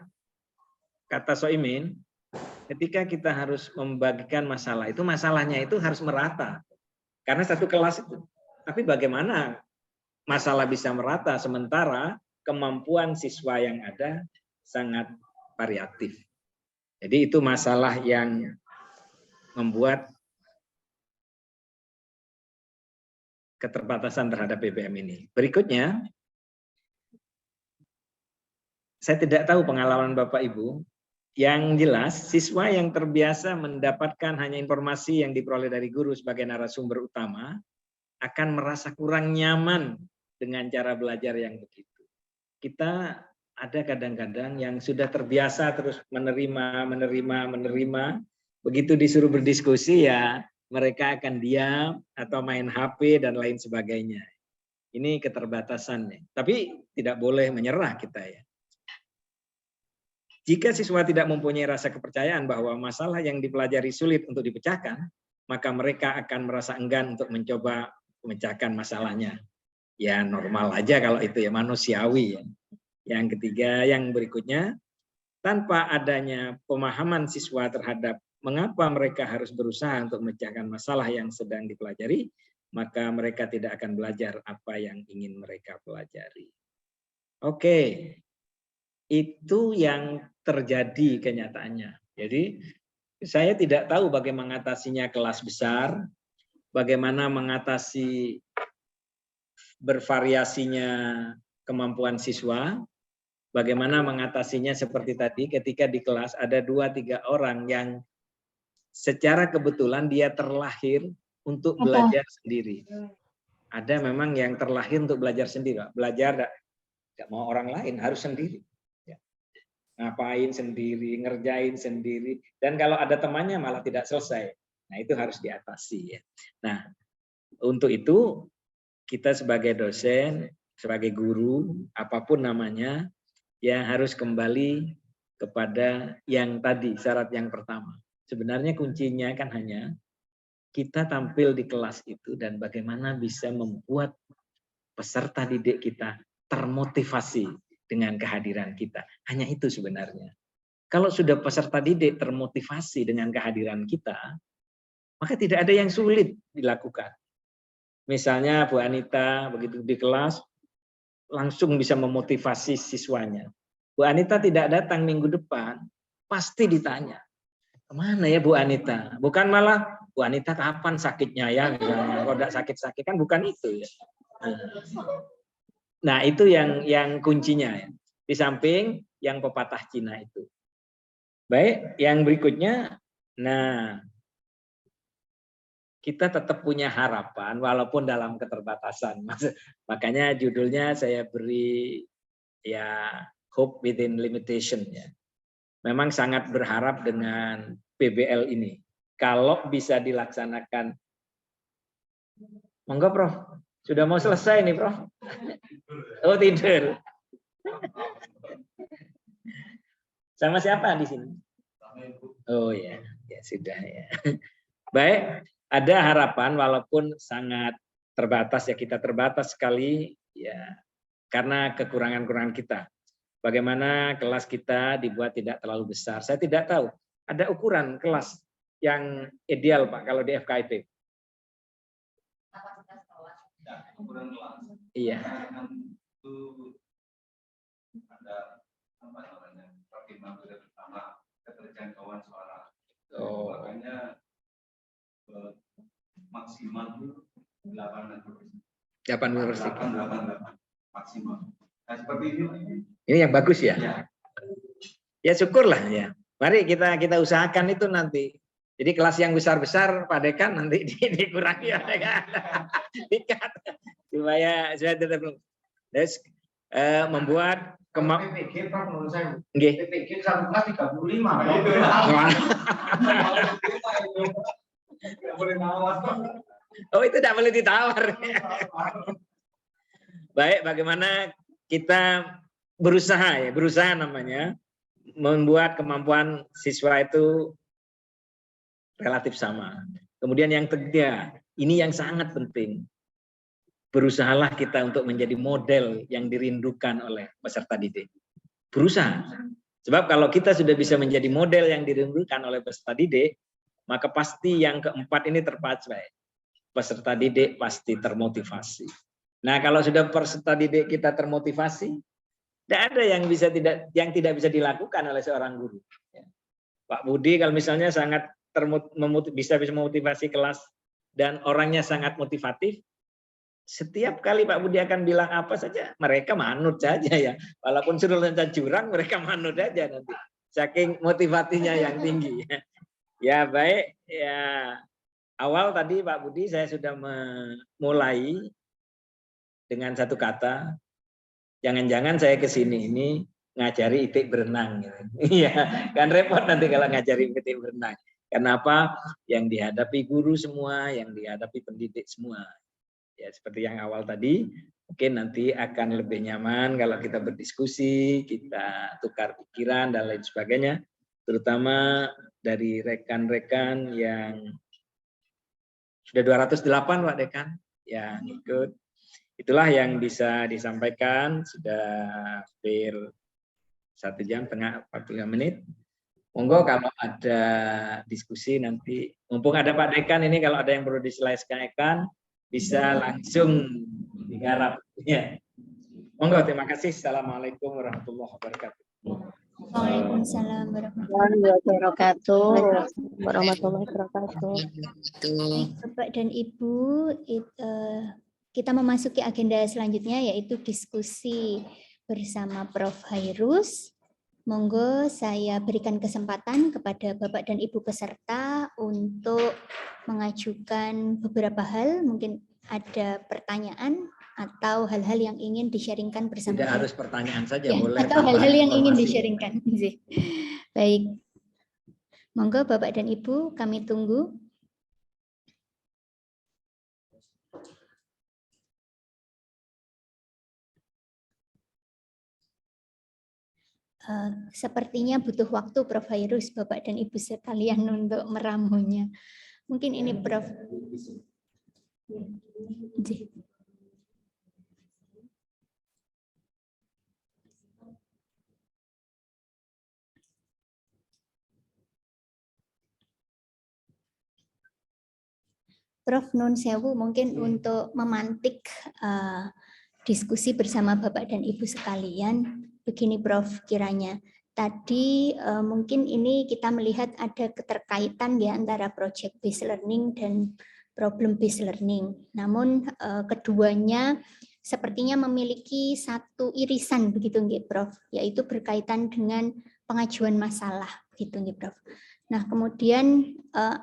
kata Soimin, ketika kita harus membagikan masalah itu, masalahnya itu harus merata. Karena satu kelas itu. Tapi bagaimana masalah bisa merata sementara kemampuan siswa yang ada sangat variatif. Jadi itu masalah yang membuat keterbatasan terhadap BBM ini. Berikutnya, saya tidak tahu pengalaman Bapak Ibu, yang jelas siswa yang terbiasa mendapatkan hanya informasi yang diperoleh dari guru sebagai narasumber utama akan merasa kurang nyaman dengan cara belajar yang begitu. Kita ada kadang-kadang yang sudah terbiasa terus menerima, begitu disuruh berdiskusi ya mereka akan diam atau main HP dan lain sebagainya. Ini keterbatasannya. Tapi tidak boleh menyerah kita ya. Jika siswa tidak mempunyai rasa kepercayaan bahwa masalah yang dipelajari sulit untuk dipecahkan, maka mereka akan merasa enggan untuk mencoba memecahkan masalahnya. Ya normal aja kalau itu ya, manusiawi ya. Yang ketiga, yang berikutnya, tanpa adanya pemahaman siswa terhadap mengapa mereka harus berusaha untuk memecahkan masalah yang sedang dipelajari, maka mereka tidak akan belajar apa yang ingin mereka pelajari. Oke, itu yang terjadi kenyataannya. Jadi saya tidak tahu bagaimana mengatasinya kelas besar, bagaimana mengatasi bervariasinya kemampuan siswa, bagaimana mengatasinya seperti tadi ketika di kelas ada 2-3 orang yang secara kebetulan dia terlahir untuk belajar sendiri. Ada memang yang terlahir untuk belajar sendiri, belajar tidak mau orang lain, harus sendiri. Ngapain sendiri, ngerjain sendiri, dan kalau ada temannya malah tidak selesai. Nah itu harus diatasi ya. Nah untuk itu kita sebagai dosen, sebagai guru, apapun namanya, ya harus kembali kepada yang tadi, syarat yang pertama. Sebenarnya kuncinya kan hanya kita tampil di kelas itu dan bagaimana bisa membuat peserta didik kita termotivasi dengan kehadiran kita. Hanya itu sebenarnya. Kalau sudah peserta didik termotivasi dengan kehadiran kita, maka tidak ada yang sulit dilakukan. Misalnya Bu Anita begitu di kelas langsung bisa memotivasi siswanya. Bu Anita tidak datang minggu depan, pasti ditanya, kemana ya Bu Anita? Bukan malah Bu Anita kapan sakitnya ya, misalnya. Kalau tidak sakit-sakit kan bukan itu ya. Nah itu yang kuncinya ya. Di samping yang pepatah Cina itu. Baik, yang berikutnya, nah kita tetap punya harapan walaupun dalam keterbatasan. Makanya judulnya saya beri ya hope within limitation ya. Memang sangat berharap dengan PBL ini. Kalau bisa dilaksanakan. Monggo Prof. Sudah mau selesai nih Prof. Oh tidur. Sama siapa di sini? Oh ya, ya sudah ya. Baik, ada harapan walaupun sangat terbatas ya, kita terbatas sekali ya karena kekurangan-kekurangan kita. Bagaimana kelas kita dibuat tidak terlalu besar. Saya tidak tahu ada ukuran kelas yang ideal Pak kalau di FKIP. Ukuran kelas. Iya. Itu ada apa namanya? Pertimbangan pertama keterjangkauan suara. Oh. Makanya maksimal 8 maksimal. Nah, seperti ini. Ini yang bagus ya. Ya syukurlah ya. Mari kita usahakan itu nanti. Jadi kelas yang besar-besar Pak Dekan nanti dikurangi Pak Dekan. Supaya tetap. membuat PPG Pak menurut saya. Nggih. PPG 1 kelas 35. Oh, itu tidak boleh ditawar. Baik, bagaimana kita berusaha namanya membuat kemampuan siswa itu relatif sama. Kemudian yang ketiga, ini yang sangat penting. Berusahalah kita untuk menjadi model yang dirindukan oleh peserta didik. Berusaha. Sebab kalau kita sudah bisa menjadi model yang dirindukan oleh peserta didik, maka pasti yang keempat ini tercapai. Peserta didik pasti termotivasi. Nah, kalau sudah peserta didik kita termotivasi, tidak ada yang tidak bisa dilakukan oleh seorang guru. Pak Budi kalau misalnya sangat bisa memotivasi kelas dan orangnya sangat motivatif, setiap kali Pak Budi akan bilang apa saja, mereka manut saja ya. Walaupun suruh loncat jurang, mereka manut aja nanti. Saking motivasinya yang tinggi. Ya baik, ya awal tadi Pak Budi saya sudah memulai dengan satu kata, jangan-jangan saya ke sini ini ngajari itik berenang. Iya, kan repot nanti kalau ngajari itik berenang. Kenapa? Yang dihadapi guru semua, yang dihadapi pendidik semua. Ya, seperti yang awal tadi, mungkin nanti akan lebih nyaman kalau kita berdiskusi, kita tukar pikiran dan lain sebagainya, terutama dari rekan-rekan yang sudah 208 Pak Dekan yang ikut. Itulah yang bisa disampaikan, sudah hampir 1 jam setengah 45 menit. Monggo kalau ada diskusi nanti, mumpung ada Pak Dekan ini, kalau ada yang perlu diselesaikan, bisa langsung digarap. Ya. Monggo, terima kasih. Assalamualaikum warahmatullahi wabarakatuh. Waalaikumsalam warahmatullahi wabarakatuh. Warahmatullahi wabarakatuh. Baik, Bapak dan Ibu, kita memasuki agenda selanjutnya yaitu diskusi bersama Prof. Hairus. Monggo saya berikan kesempatan kepada Bapak dan Ibu peserta untuk mengajukan beberapa hal, mungkin ada pertanyaan atau hal-hal yang ingin di-sharingkan bersama. Tidak harus pertanyaan saja, ya, boleh. atau hal-hal yang ingin di-sharingkan. Baik, monggo Bapak dan Ibu, kami tunggu. Sepertinya butuh waktu Prof. Hairus, Bapak dan Ibu sekalian untuk meramunya. Mungkin ini Prof. Prof. Nun sewu mungkin untuk memantik diskusi bersama Bapak dan Ibu sekalian. Begini Prof, kiranya tadi mungkin ini kita melihat ada keterkaitan ya antara project based learning dan problem based learning. Namun keduanya sepertinya memiliki satu irisan begitu nggih Prof, yaitu berkaitan dengan pengajuan masalah gitu nggih Prof. Nah, kemudian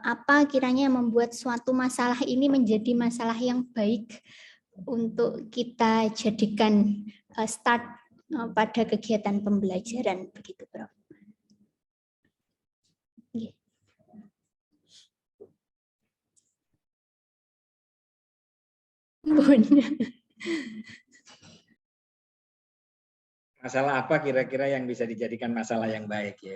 apa kiranya yang membuat suatu masalah ini menjadi masalah yang baik untuk kita jadikan start pada kegiatan pembelajaran begitu, Prof. Masalah apa kira-kira yang bisa dijadikan masalah yang baik ya?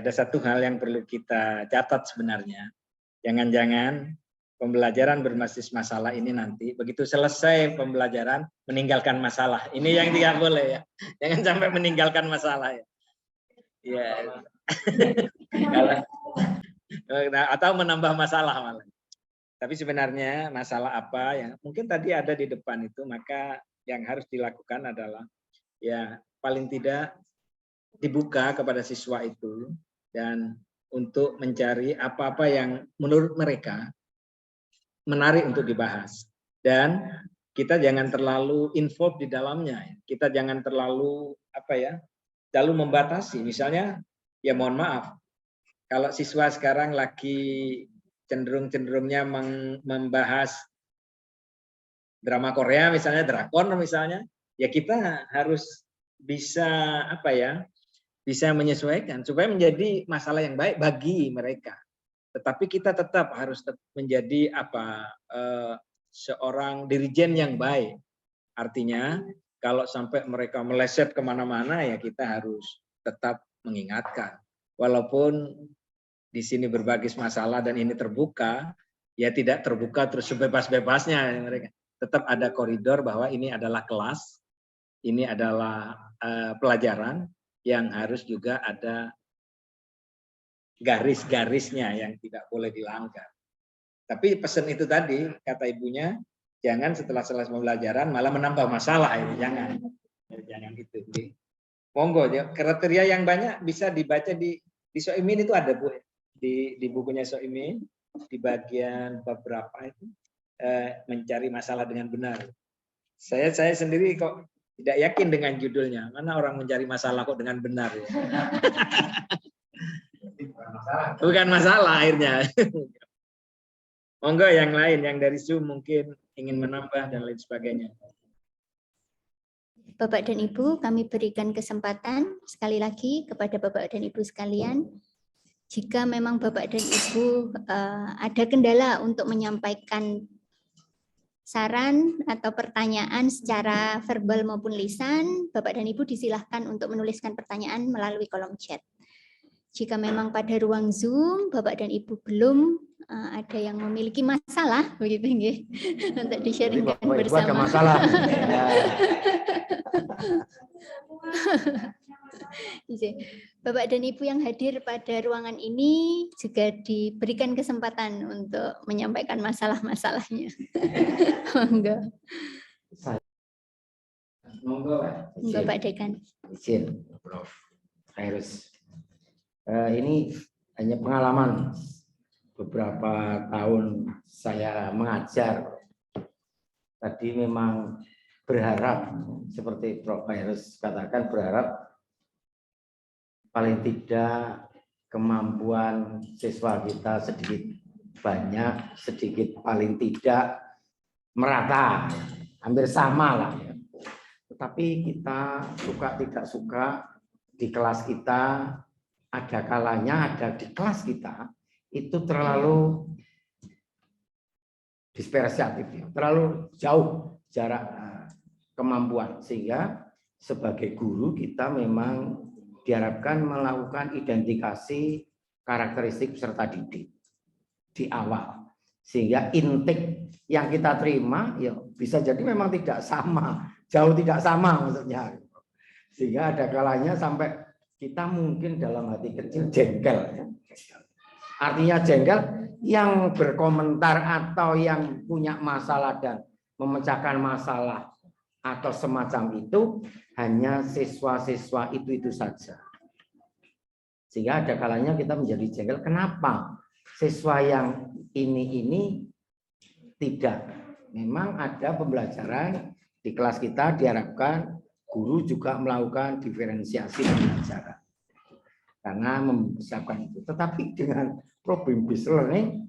Ada satu hal yang perlu kita catat sebenarnya. Jangan-jangan pembelajaran berbasis masalah ini nanti begitu selesai pembelajaran meninggalkan masalah. Ini yang tidak boleh ya. Jangan sampai meninggalkan masalah ya. Ya. Atau menambah masalah malah. Tapi sebenarnya masalah apa yang mungkin tadi ada di depan itu, maka yang harus dilakukan adalah ya paling tidak dibuka kepada siswa itu dan untuk mencari apa-apa yang menurut mereka menarik untuk dibahas. Dan kita jangan terlalu involved di dalamnya. Kita jangan terlalu terlalu membatasi. Misalnya, ya mohon maaf, kalau siswa sekarang lagi cenderung-cenderungnya membahas drama Korea misalnya, drakor misalnya, ya kita harus bisa apa ya, bisa menyesuaikan supaya menjadi masalah yang baik bagi mereka. Tetapi kita tetap harus menjadi seorang dirijen yang baik. Artinya kalau sampai mereka meleset kemana-mana ya kita harus tetap mengingatkan. Walaupun di sini berbagai masalah dan ini terbuka, ya tidak terbuka terus sebebas-bebasnya mereka. Tetap ada koridor bahwa ini adalah kelas, ini adalah pelajaran yang harus juga ada garis-garisnya yang tidak boleh dilanggar. Tapi pesan itu tadi, kata ibunya, jangan setelah selesai pembelajaran malah menambah masalah ini, jangan itu. Monggo, ya, kriteria yang banyak bisa dibaca di Soimin itu ada Bu, di bukunya Soimin di bagian beberapa itu mencari masalah dengan benar. Saya sendiri kok tidak yakin dengan judulnya, mana orang mencari masalah kok dengan benar ya. Bukan masalah akhirnya. Monggo yang lain, yang dari Zoom mungkin ingin menambah dan lain sebagainya. Bapak dan Ibu, kami berikan kesempatan sekali lagi kepada Bapak dan Ibu sekalian. Jika memang Bapak dan Ibu ada kendala untuk menyampaikan saran atau pertanyaan secara verbal maupun lisan, Bapak dan Ibu disilahkan untuk menuliskan pertanyaan melalui kolom chat. Jika memang pada ruang Zoom Bapak dan Ibu belum ada yang memiliki masalah, begitu nggih, untuk di-sharingkan bersama. Ada masalah. Bapak dan Ibu yang hadir pada ruangan ini juga diberikan kesempatan untuk menyampaikan masalah-masalahnya. Monggo. Monggo, Bapak Dekan. Izin, Prof. Khairus. Ini hanya pengalaman beberapa tahun saya mengajar. Tadi memang berharap seperti Prof. Khairus katakan, berharap paling tidak kemampuan siswa kita sedikit banyak, sedikit paling tidak merata, hampir sama lah ya. Tetapi kita suka tidak suka di kelas kita, ada kalanya ada di kelas kita itu terlalu dispersatif, ya, terlalu jauh jarak kemampuan, sehingga sebagai guru kita memang diharapkan melakukan identifikasi karakteristik peserta didik di awal, sehingga intake yang kita terima ya bisa jadi memang tidak sama, jauh tidak sama maksudnya, sehingga ada kalanya sampai kita mungkin dalam hati kecil jengkel, ya. Artinya jengkel yang berkomentar atau yang punya masalah dan memecahkan masalah atau semacam itu hanya siswa-siswa itu saja. Sehingga ada kalanya kita menjadi jengkel, kenapa siswa yang ini tidak. Memang ada pembelajaran di kelas kita, diharapkan guru juga melakukan diferensiasi pembelajaran karena mempersiapkan itu. Tetapi dengan problem based learning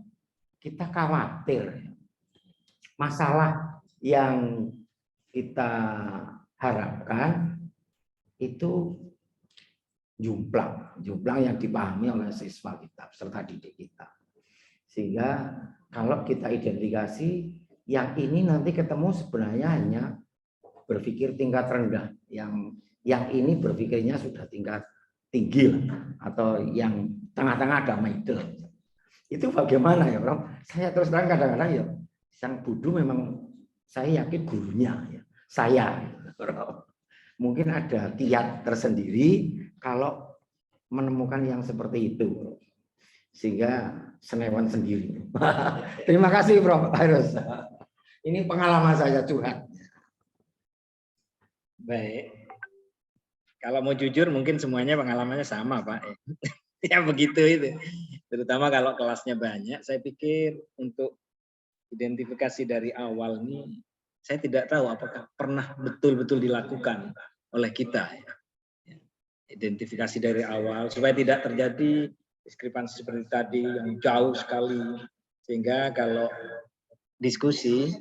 kita khawatir masalah yang kita harapkan itu jomplang yang dipahami oleh siswa kita, peserta didik kita. Sehingga kalau kita identifikasi yang ini nanti ketemu sebenarnya hanya berpikir tingkat rendah, yang ini berpikirnya sudah tingkat tinggi atau yang tengah-tengah ada middle. Itu bagaimana ya, Bro? Saya terus terang kadang-kadang ya sang bodoh memang saya yakin gurunya ya. Saya Bro. Mungkin ada kiat tersendiri kalau menemukan yang seperti itu. Sehingga senewan sendiri. Terima kasih Prof. Khairus. Ini pengalaman saya curhat. Baik, kalau mau jujur mungkin semuanya pengalamannya sama Pak. Ya begitu itu. Terutama kalau kelasnya banyak, saya pikir untuk identifikasi dari awal ini, saya tidak tahu apakah pernah betul-betul dilakukan oleh kita. Identifikasi dari awal, supaya tidak terjadi diskrepansi seperti tadi yang jauh sekali. Sehingga kalau diskusi,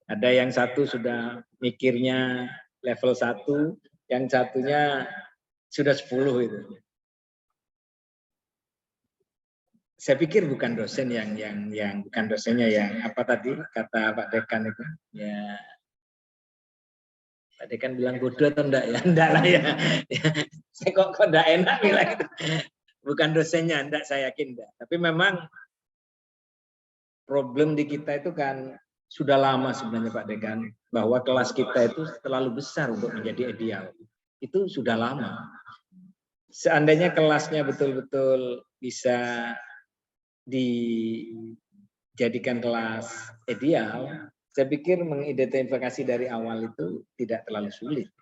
Ada yang satu sudah mikirnya level 1, yang satunya sudah 10 itu. Saya pikir bukan dosen yang bukan dosennya yang apa tadi kata Pak Dekan itu. Ya, Pak Dekan bilang bodoh atau enggak ya? Enggak lah ya. Saya kok enggak enak bilang gitu. Bukan dosennya, enggak, saya yakin enggak. Tapi memang problem di kita itu kan sudah lama sebenarnya Pak Dekan, bahwa kelas kita itu terlalu besar untuk menjadi ideal. Itu sudah lama. Seandainya kelasnya betul-betul bisa dijadikan kelas ideal, saya pikir mengidentifikasi dari awal itu tidak terlalu sulit.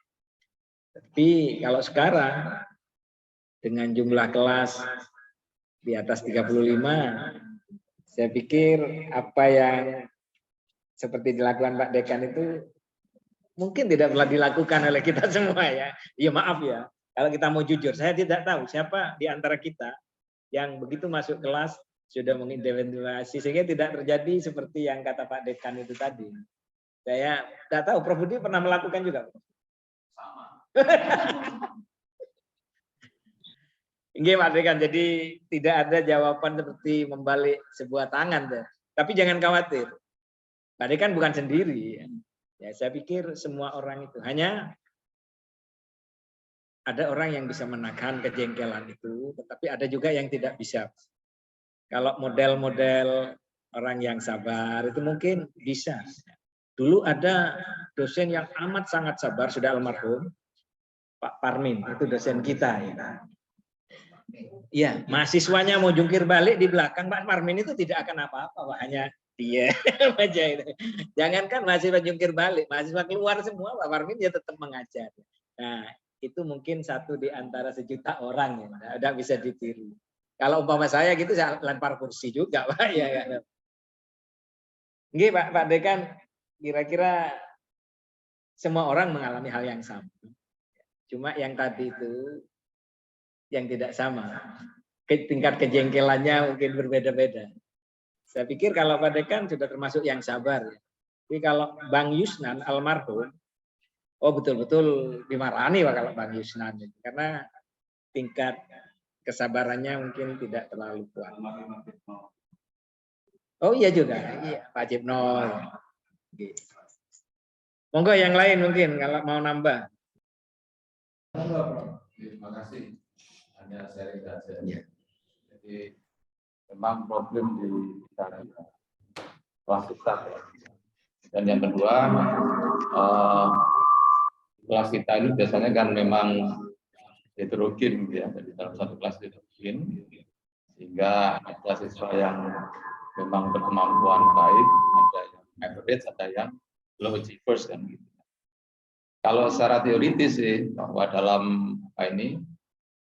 Tapi kalau sekarang dengan jumlah kelas di atas 35, saya pikir apa yang seperti dilakukan Pak Dekan itu mungkin tidak pernah dilakukan oleh kita semua ya. Ya maaf ya, kalau kita mau jujur, saya tidak tahu siapa di antara kita yang begitu masuk kelas sudah mengidentifikasi sehingga tidak terjadi seperti yang kata Pak Dekan itu tadi. Saya tidak tahu, Prof Budi pernah melakukan juga. Sama. Nggih, Pak Dekan, jadi tidak ada jawaban seperti membalik sebuah tangan. Tapi jangan khawatir, Pak Dekan bukan sendiri. Ya, saya pikir semua orang itu hanya ada orang yang bisa menahan kejengkelan itu, tetapi ada juga yang tidak bisa. Kalau model-model orang yang sabar itu mungkin bisa. Dulu ada dosen yang amat sangat sabar, sudah almarhum, Pak Parmin, itu dosen kita. Ya, mahasiswanya mau jungkir balik di belakang, Pak Parmin itu tidak akan apa-apa, hanya dia aja itu. Jangankan mahasiswa jungkir balik, mahasiswa keluar semua, Pak Parmin dia tetap mengajar. Nah, itu mungkin satu di antara sejuta orang ya, tidak bisa ditiru. Kalau umpama saya gitu, saya lempar kursi juga, Pak. Ya, nggih, Pak Dekan, kira-kira semua orang mengalami hal yang sama. Cuma yang tadi itu yang tidak sama. Tingkat kejengkelannya mungkin berbeda-beda. Saya pikir kalau Pak Dekan sudah termasuk yang sabar. Tapi kalau Bang Yusnan almarhum, oh betul-betul dimarahi Pak kalau Bang Yusnan. Karena tingkat kesabarannya mungkin tidak terlalu kuat. Oh iya juga, iya Pak Cipno. Monggo yang lain mungkin kalau mau nambah. Terima kasih. Hanya sharing saja. Ya. Jadi memang problem di kita kelas kita. Dan yang kedua, kelas kita ini biasanya kan memang heterogen gitu ya. Jadi dalam satu kelas heterogen, sehingga ada siswa yang memang berkemampuan baik, ada yang average, ada yang low achievers kan gitu. Kalau secara teoritis sih bahwa dalam ini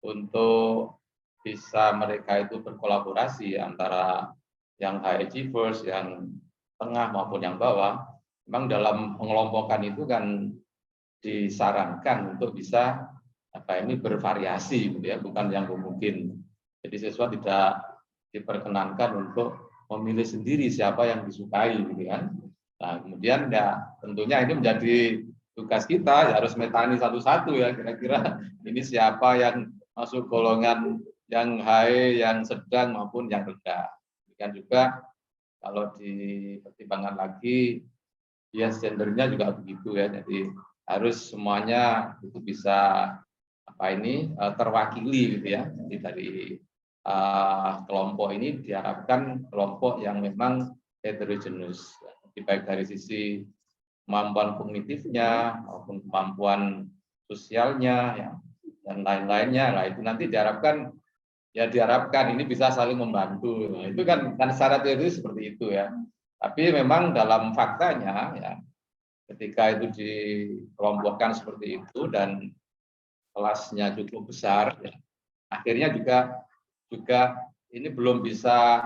untuk bisa mereka itu berkolaborasi antara yang high achievers, yang tengah maupun yang bawah, memang dalam pengelompokan itu kan disarankan untuk bisa bervariasi gitu ya, bukan yang mungkin. Jadi siswa tidak diperkenankan untuk memilih sendiri siapa yang disukai gitu kan. Nah, kemudian ya tentunya ini menjadi tugas kita, ya harus metani satu-satu ya, kira-kira ini siapa yang masuk golongan yang high, yang sedang maupun yang rendah. Dan juga kalau dipertimbangkan lagi bias gendernya juga begitu ya, jadi harus semuanya itu bisa terwakili gitu ya. Jadi dari kelompok ini diharapkan kelompok yang memang heterogeneous, baik dari sisi kemampuan kognitifnya maupun kemampuan sosialnya ya, dan lain-lainnya. Nah itu nanti diharapkan ini bisa saling membantu. Nah, itu kan secara teori seperti itu ya. Tapi memang dalam faktanya ya, ketika itu dikelompokkan seperti itu dan kelasnya cukup besar, ya, akhirnya juga ini belum bisa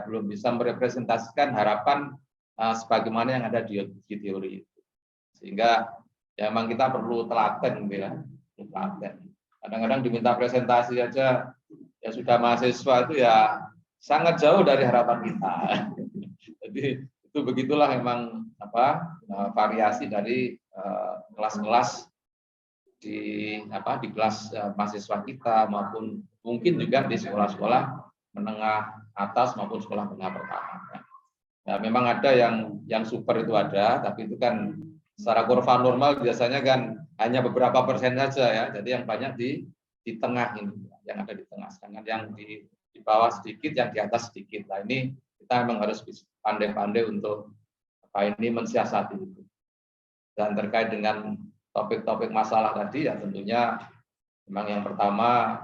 belum bisa merepresentasikan harapan sebagaimana yang ada di teori itu. Sehingga ya memang kita perlu telaten gitu ya. Kadang-kadang diminta presentasi aja ya sudah mahasiswa itu ya sangat jauh dari harapan kita. Jadi itu begitulah memang variasi dari kelas-kelas di kelas mahasiswa kita maupun mungkin juga di sekolah-sekolah menengah atas maupun sekolah menengah pertama. Ya, memang ada yang super itu ada, tapi itu kan secara kurva normal biasanya kan hanya beberapa persen saja ya. Jadi yang banyak di tengah ini, yang ada di tengah. Sedangkan yang di bawah sedikit, yang di atas sedikit. Nah ini kita memang harus pandai-pandai untuk mensiasati itu. Dan terkait dengan topik-topik masalah tadi ya tentunya memang yang pertama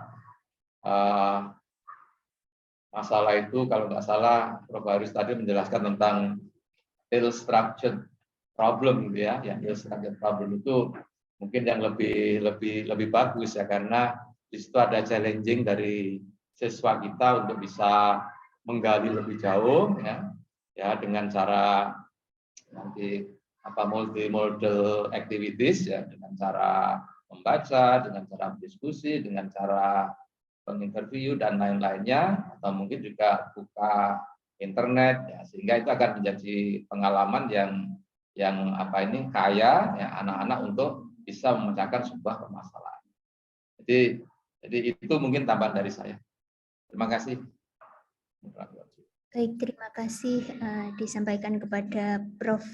masalah itu kalau nggak salah Prof. Haris tadi menjelaskan tentang ill-structured problem gitu ya. Yang ill-structured problem itu mungkin yang lebih bagus ya, karena di situ ada challenging dari siswa kita untuk bisa menggali lebih jauh ya dengan cara nanti multi-modal activities ya, dengan cara membaca, dengan cara berdiskusi, dengan cara menginterview dan lain-lainnya, atau mungkin juga buka internet ya, sehingga itu akan menjadi pengalaman yang kaya ya anak-anak untuk bisa memecahkan sebuah permasalahan. Jadi itu mungkin tambahan dari saya. Terima kasih. Baik, terima kasih disampaikan kepada Prof.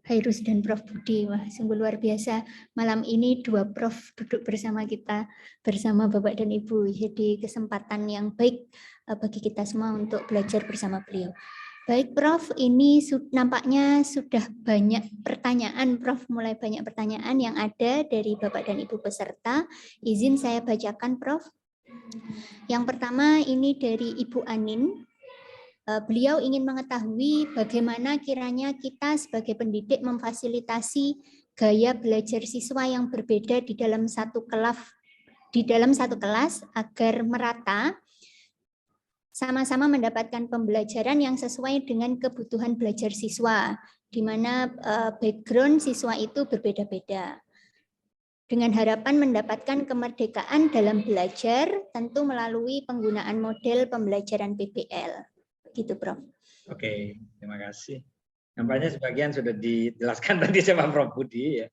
Hairus dan Prof. Budi. Wah, sungguh luar biasa. Malam ini dua Prof duduk bersama kita, bersama Bapak dan Ibu. Jadi kesempatan yang baik bagi kita semua untuk belajar bersama beliau. Baik Prof, ini nampaknya sudah banyak pertanyaan, Prof. Mulai banyak pertanyaan yang ada dari Bapak dan Ibu peserta. Izin saya bacakan, Prof. Yang pertama ini dari Ibu Anin. Beliau ingin mengetahui bagaimana kiranya kita sebagai pendidik memfasilitasi gaya belajar siswa yang berbeda di dalam satu kelas agar merata, sama-sama mendapatkan pembelajaran yang sesuai dengan kebutuhan belajar siswa, di mana background siswa itu berbeda-beda. Dengan harapan mendapatkan kemerdekaan dalam belajar, tentu melalui penggunaan model pembelajaran PBL. Gitu, Prof. Oke, terima kasih. Nampaknya sebagian sudah dijelaskan tadi sama Prof. Budi ya.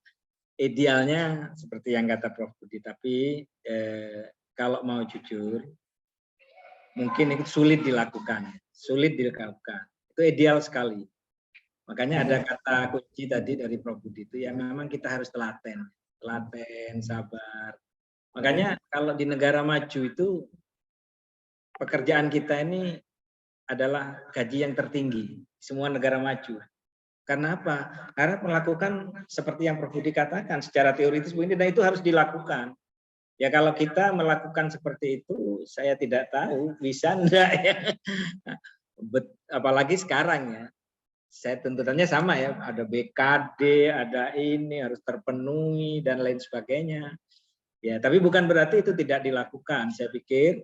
Idealnya seperti yang kata Prof. Budi, tapi kalau mau jujur, mungkin itu sulit dilakukan. Itu ideal sekali. Makanya ada kata kunci tadi dari Prof. Budi itu ya memang kita harus telaten, sabar. Makanya kalau di negara maju itu pekerjaan kita ini adalah gaji yang tertinggi semua negara maju. Karena apa? Karena melakukan seperti yang Prof. Budi katakan secara teoritis begini, dan itu harus dilakukan. Ya kalau kita melakukan seperti itu, saya tidak tahu bisa enggak ya. Apalagi sekarang ya. Saya tuntutannya sama ya, ada BKD, ada ini harus terpenuhi dan lain sebagainya. Ya, tapi bukan berarti itu tidak dilakukan. Saya pikir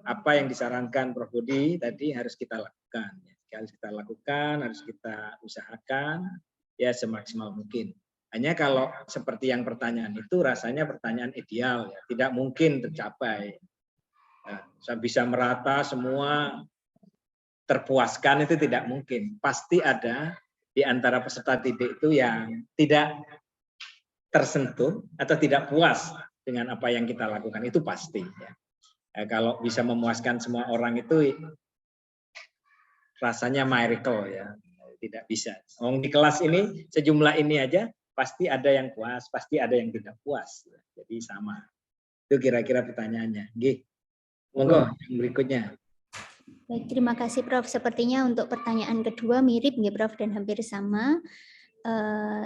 apa yang disarankan Prof. Budi tadi harus kita lakukan. Harus kita usahakan ya semaksimal mungkin. Hanya kalau seperti yang pertanyaan itu rasanya pertanyaan ideal ya, tidak mungkin tercapai. Nah, saya bisa merata semua terpuaskan itu tidak mungkin. Pasti ada di antara peserta didik itu yang tidak tersentuh atau tidak puas dengan apa yang kita lakukan, itu pasti ya. Kalau bisa memuaskan semua orang itu rasanya miracle ya, tidak bisa. Di kelas ini sejumlah ini aja pasti ada yang puas, pasti ada yang tidak puas. Jadi sama. Itu kira-kira pertanyaannya. Monggo yang berikutnya. Baik, terima kasih Prof. Sepertinya untuk pertanyaan kedua mirip ya Prof dan hampir sama.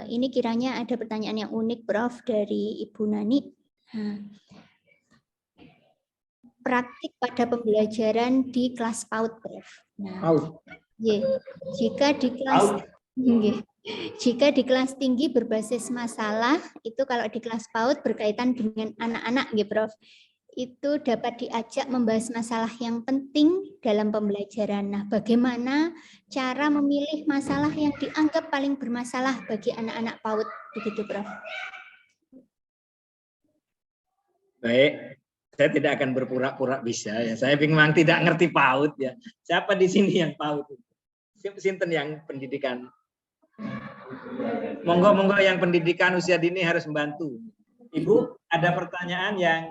Ini kiranya ada pertanyaan yang unik Prof dari Ibu Nani. Praktik pada pembelajaran di kelas PAUD, Prof. Nah, jika di kelas tinggi berbasis masalah, itu kalau di kelas PAUD berkaitan dengan anak-anak, Prof. Itu dapat diajak membahas masalah yang penting dalam pembelajaran. Nah, bagaimana cara memilih masalah yang dianggap paling bermasalah bagi anak-anak PAUD, begitu, Prof? Baik. Saya tidak akan berpura-pura bisa ya. Saya memang tidak ngerti PAUD ya. Siapa di sini yang PAUD? Sinten yang pendidikan? Monggo yang pendidikan usia dini harus membantu. Ibu, ada pertanyaan yang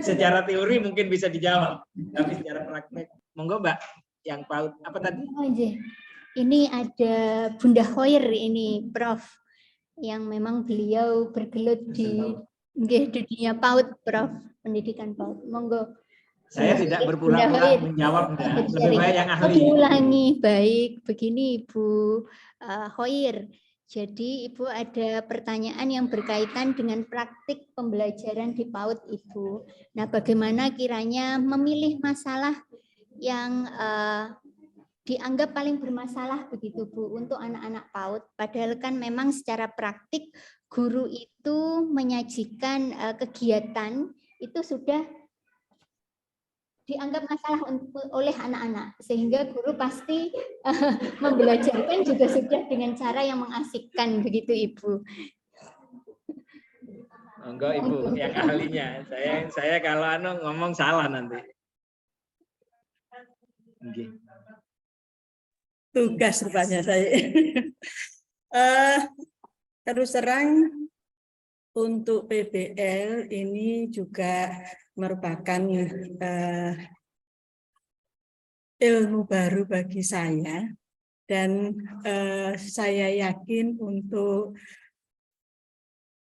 secara teori mungkin bisa dijawab, tapi secara praktek, monggo Mbak, yang PAUD apa tadi? Oh, ini ada Bunda Hoir ini, Prof, yang memang beliau bergelut di dunia PAUD, Prof, pendidikan PAUD. Monggo. Saya tidak berpura-pura menjawab, lebih baik yang ahli. Diulangi, baik. Begini Ibu Hoir. Jadi Ibu ada pertanyaan yang berkaitan dengan praktik pembelajaran di PAUD Ibu. Nah, bagaimana kiranya memilih masalah yang dianggap paling bermasalah begitu Bu untuk anak-anak PAUD. Padahal kan memang secara praktik guru itu menyajikan kegiatan itu sudah dianggap masalah oleh anak-anak, sehingga guru pasti membelajarkan juga sudah dengan cara yang mengasikkan begitu Ibu. Enggak Ibu, yang ahlinya. Saya kalau ngomong salah nanti. Okay. Tugas rupanya saya. Terus terang untuk PBL ini juga merupakan ilmu baru bagi saya, dan saya yakin untuk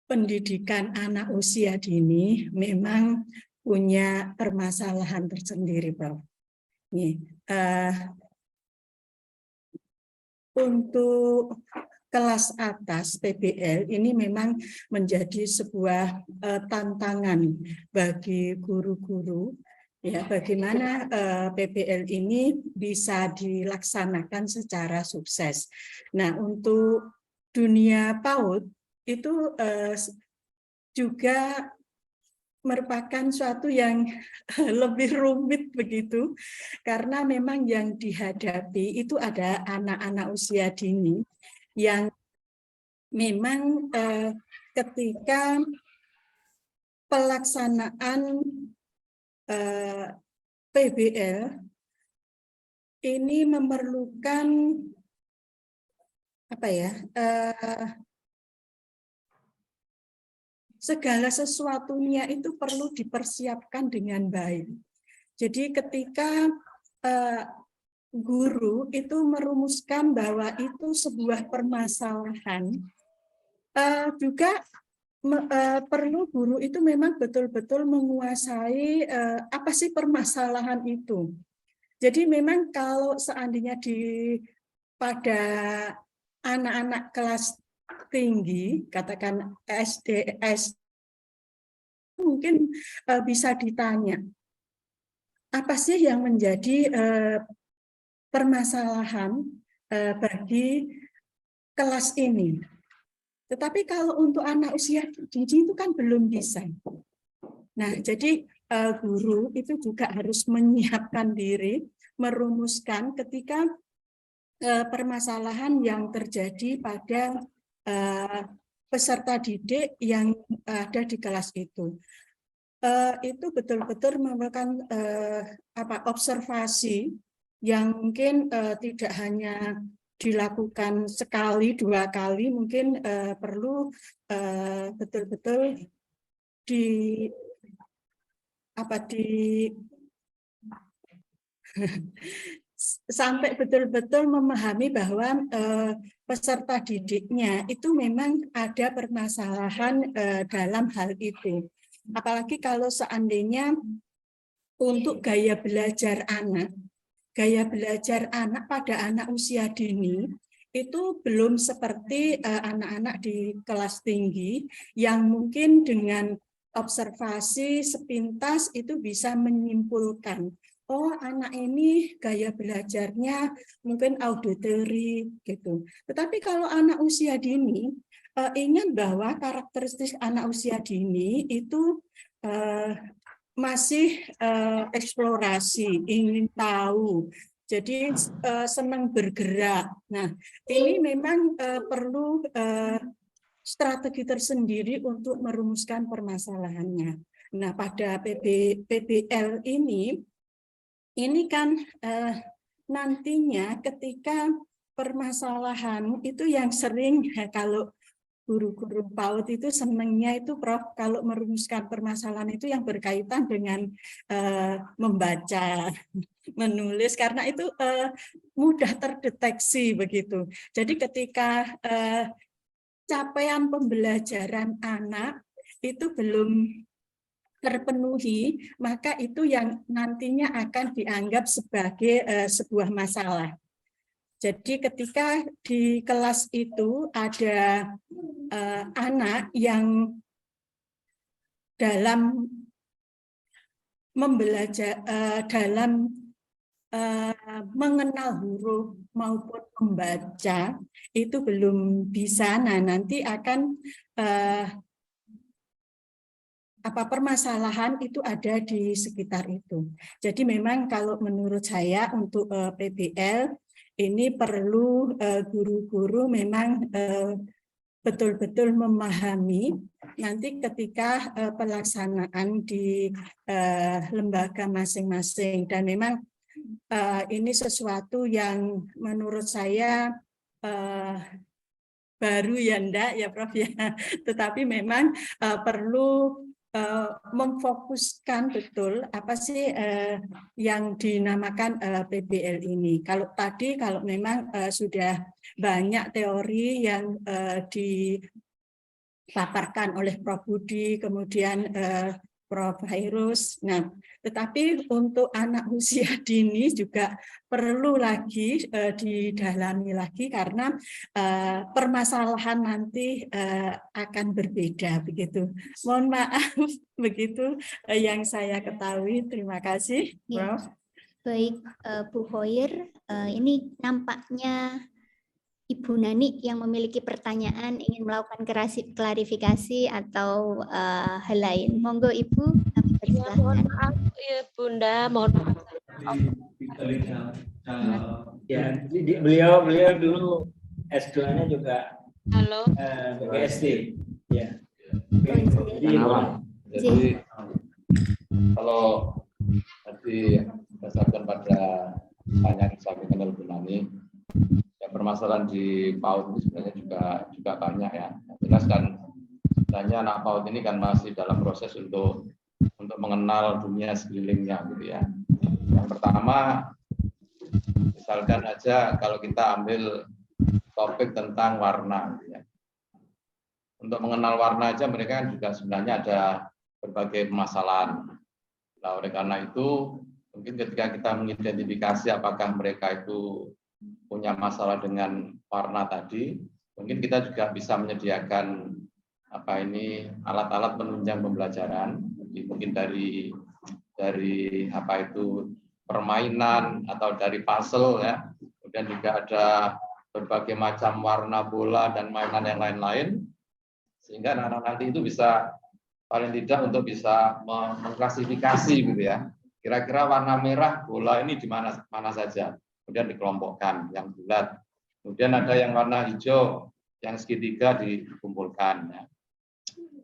pendidikan anak usia dini memang punya permasalahan tersendiri, Prof. Untuk kelas atas PBL ini memang menjadi sebuah tantangan bagi guru-guru, ya, bagaimana PBL ini bisa dilaksanakan secara sukses. Nah, untuk dunia PAUD itu juga merupakan suatu yang lebih rumit begitu, karena memang yang dihadapi itu ada anak-anak usia dini yang memang ketika pelaksanaan PBL ini memerlukan apa ya, segala sesuatunya itu perlu dipersiapkan dengan baik. Jadi ketika guru itu merumuskan bahwa itu sebuah permasalahan, juga perlu guru itu memang betul-betul menguasai apa sih permasalahan itu. Jadi memang kalau seandainya pada anak-anak kelas tinggi, katakan SD, mungkin bisa ditanya, apa sih yang menjadi permasalahan bagi kelas ini. Tetapi kalau untuk anak usia dini itu kan belum bisa. Nah, jadi guru itu juga harus menyiapkan diri, merumuskan ketika permasalahan yang terjadi pada peserta didik yang ada di kelas itu. Itu betul-betul merupakan observasi yang mungkin tidak hanya dilakukan sekali, 2 kali, mungkin perlu betul-betul sampai betul-betul memahami bahwa peserta didiknya itu memang ada permasalahan dalam hal itu. Apalagi kalau seandainya untuk gaya belajar anak pada anak usia dini itu belum seperti anak-anak di kelas tinggi yang mungkin dengan observasi sepintas itu bisa menyimpulkan, oh anak ini gaya belajarnya mungkin auditory gitu. Tetapi kalau anak usia dini, ingat bahwa karakteristik anak usia dini itu masih eksplorasi, ingin tahu, jadi senang bergerak. Nah, ini memang perlu strategi tersendiri untuk merumuskan permasalahannya. Nah, pada PBL ini kan nantinya ketika permasalahan itu yang sering kalau guru-guru PAUD itu senangnya itu Prof kalau merumuskan permasalahan itu yang berkaitan dengan membaca, menulis karena itu mudah terdeteksi begitu. Jadi ketika capaian pembelajaran anak itu belum terpenuhi, maka itu yang nantinya akan dianggap sebagai sebuah masalah. Jadi ketika di kelas itu ada anak yang dalam membelajar, dalam mengenal huruf maupun membaca itu belum bisa, nah nanti akan permasalahan itu ada di sekitar itu. Jadi memang kalau menurut saya untuk PBL ini perlu guru-guru memang betul-betul memahami nanti ketika pelaksanaan di lembaga masing-masing, dan memang ini sesuatu yang menurut saya baru ya ndak ya Prof ya, tetapi memang perlu memfokuskan betul apa sih yang dinamakan PBL ini. Kalau tadi kalau memang sudah banyak teori yang dipaparkan oleh Prof Budi, kemudian Prof Hairus. Nah, tetapi untuk anak usia dini juga perlu lagi didalami lagi karena permasalahan nanti akan berbeda begitu. Mohon maaf begitu yang saya ketahui. Terima kasih, Prof. Baik, Bu Hoir, ini nampaknya Ibu Nani yang memiliki pertanyaan ingin melakukan klarifikasi atau hal lain. Monggo Ibu, kami persilahkan. Mohon maaf ya Bunda, mohon maaf. Ya, beliau dulu S2-nya juga Halo. BSD. Ya. Jadi kalau tadi berdasarkan pada pertanyaan yang disampaikan oleh Bu Nani, ya permasalahan di PAUD itu sebenarnya juga banyak ya. Jelas kan sebenarnya anak PAUD ini kan masih dalam proses untuk mengenal dunia sekelilingnya gitu ya. Yang pertama, misalkan aja kalau kita ambil topik tentang warna gitu ya. Untuk mengenal warna aja mereka kan juga sebenarnya ada berbagai permasalahan. Nah, oleh karena itu mungkin ketika kita mengidentifikasi apakah mereka itu punya masalah dengan warna tadi, mungkin kita juga bisa menyediakan alat-alat penunjang pembelajaran, mungkin dari permainan atau dari puzzle ya. Kemudian juga ada berbagai macam warna bola dan mainan yang lain-lain, sehingga anak-anak nanti itu bisa paling tidak untuk bisa mengklasifikasi gitu ya. Kira-kira warna merah bola ini di mana saja. Kemudian dikelompokkan yang bulat. Kemudian ada yang warna hijau, yang segitiga dikumpulkan, ya.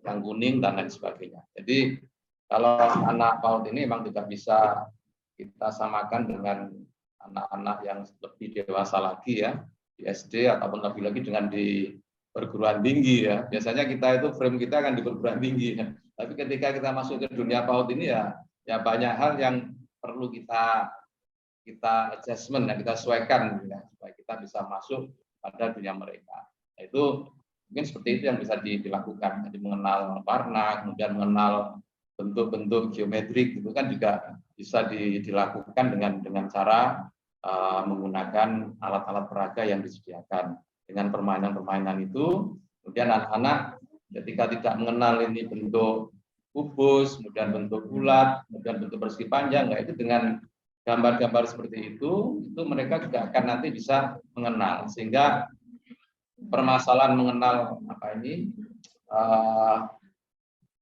Yang kuning dan lain sebagainya. Jadi kalau anak PAUD ini memang tidak bisa kita samakan dengan anak-anak yang lebih dewasa lagi ya, di SD ataupun lebih lagi dengan di perguruan tinggi ya. Biasanya kita itu frame kita kan di perguruan tinggi. Ya. Tapi ketika kita masuk ke dunia PAUD ini ya banyak hal yang perlu kita adjustment dan kita sesuaikan ya, supaya kita bisa masuk pada dunia mereka. Nah, itu mungkin seperti itu yang bisa dilakukan. Jadi mengenal warna, kemudian mengenal bentuk-bentuk geometrik itu kan juga bisa dilakukan dengan cara menggunakan alat-alat peraga yang disediakan. Dengan permainan-permainan itu, kemudian anak-anak ketika tidak mengenal ini bentuk kubus, kemudian bentuk bulat, kemudian bentuk persegi panjang, nah itu dengan gambar-gambar seperti itu mereka juga akan nanti bisa mengenal, sehingga permasalahan mengenal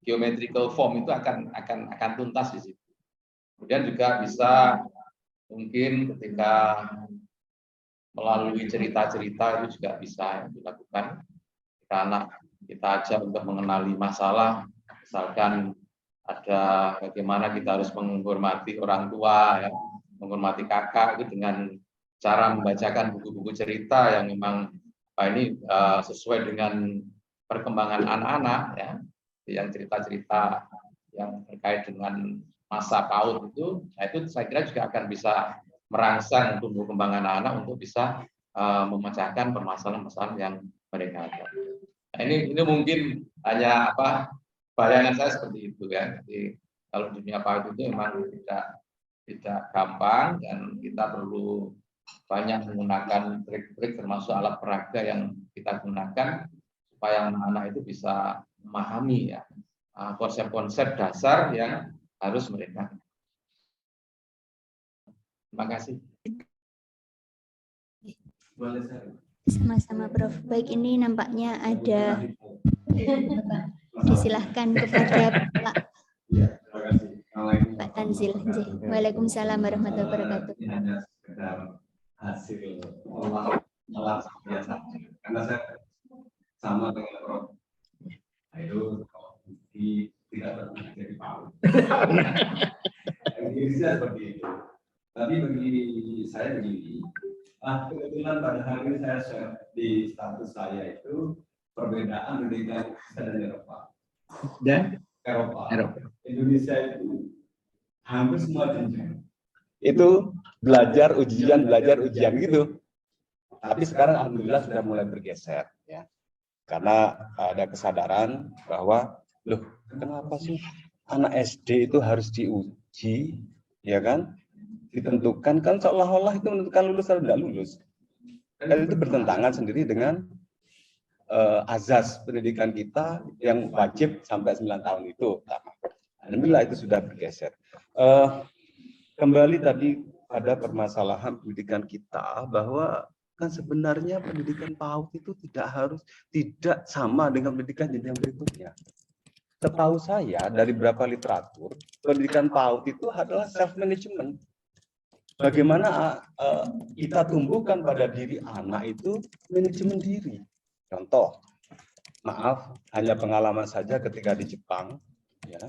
geometrical form itu akan tuntas di situ. Kemudian juga bisa mungkin ketika melalui cerita-cerita itu juga bisa dilakukan. Kita ajak untuk mengenali masalah, misalkan ada bagaimana kita harus menghormati orang tua, ya, menghormati kakak itu dengan cara membacakan buku-buku cerita yang memang ini sesuai dengan perkembangan anak-anak ya, yang cerita-cerita yang terkait dengan masa PAUD itu, nah itu saya kira juga akan bisa merangsang tumbuh kembang anak-anak untuk bisa memecahkan permasalahan-permasalahan yang mereka ada. Nah, ini mungkin hanya bayangan saya seperti itu kan. Jadi kalau dunia PAUD itu memang tidak gampang dan kita perlu banyak menggunakan trik-trik termasuk alat peraga yang kita gunakan supaya anak-anak itu bisa memahami ya konsep-konsep dasar yang harus mereka. Terima kasih. Sama-sama Prof. Baik, ini nampaknya ada disilahkan kepada Pak Tanzil. Waalaikumsalam warahmatullahi wabarakatuh. Hasil olah biasa karena saya sama dengan Prof. Itu tidak jadi PAUD. Jadi seperti itu. Tapi bagi saya begini, kebetulan pada hari ini saya share di status saya itu perbedaan pendidikan dan Eropa. Dan Eropa. Indonesia itu hampir semua jenjang. Itu belajar ujian gitu. Tapi sekarang alhamdulillah sudah mulai bergeser ya. Karena ada kesadaran bahwa loh, kenapa sih anak SD itu harus diuji, ya kan? Ditentukan kan seolah-olah itu menentukan lulus atau tidak lulus. Dan itu bertentangan sendiri dengan azas pendidikan kita yang wajib sampai 9 tahun itu. Alhamdulillah itu sudah bergeser. Kembali tadi pada permasalahan pendidikan kita bahwa kan sebenarnya pendidikan PAUD itu tidak sama dengan pendidikan jenjang berikutnya. Setahu saya dari beberapa literatur, pendidikan PAUD itu adalah self management. Bagaimana kita tumbuhkan pada diri anak itu manajemen diri. Contoh, maaf, hanya pengalaman saja ketika di Jepang, ya,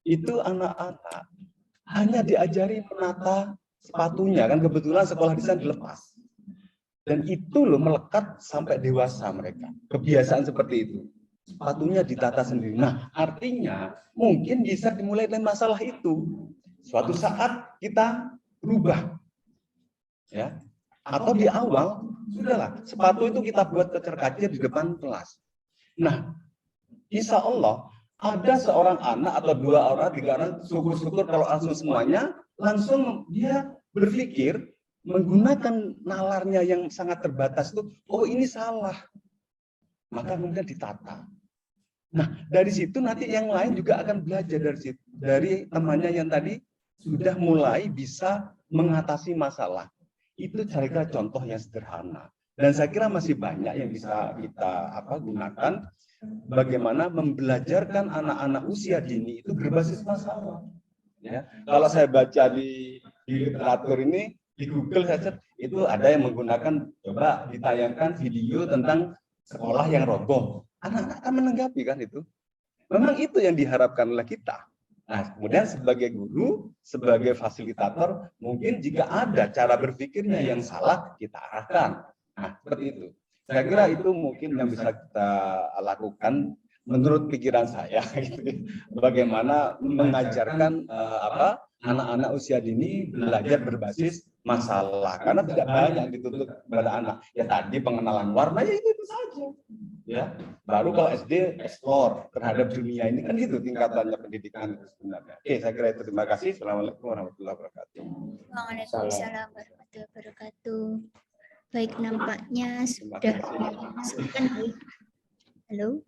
itu anak-anak hanya diajari menata sepatunya, kan kebetulan sekolah desain dilepas. Dan itu loh melekat sampai dewasa mereka. Kebiasaan seperti itu. Sepatunya ditata sendiri. Nah, artinya mungkin bisa dimulai dari masalah itu. Suatu saat kita berubah. Ya. Atau di awal, sudahlah, sepatu itu kita buat kecer-kacir di depan kelas. Nah, insya Allah, ada seorang anak atau 2 orang, 3 orang, syukur-syukur kalau langsung semuanya, langsung dia berpikir menggunakan nalarnya yang sangat terbatas itu, oh ini salah. Maka kemudian ditata. Nah, dari situ nanti yang lain juga akan belajar dari situ. Dari temannya yang tadi sudah mulai bisa mengatasi masalah. Itu saya kira contoh yang sederhana. Dan saya kira masih banyak yang bisa kita gunakan bagaimana membelajarkan anak-anak usia dini itu berbasis masalah. Ya, kalau saya baca di literatur ini di Google saja itu ada yang menggunakan coba ditayangkan video tentang sekolah yang roboh. Anak-anak akan menanggapi kan itu. Memang itu yang diharapkan oleh kita. Nah, kemudian sebagai guru, sebagai fasilitator, mungkin jika ada cara berpikirnya yang salah kita arahkan. Nah, seperti itu. Saya kira itu mungkin yang bisa kita lakukan menurut pikiran saya. Bagaimana mengajarkan anak-anak usia dini belajar berbasis masalah. Karena tidak banyak dituntut kepada anak. Ya tadi pengenalan warna ya itu saja. Ya, baru kalau SD explore terhadap dunia ini kan gitu tingkatannya pendidikan sebenarnya. Oke, saya kira itu. Terima kasih. Assalamualaikum warahmatullahi wabarakatuh. Waalaikumsalam warahmatullahi wabarakatuh. Baik, nampaknya sudah halo.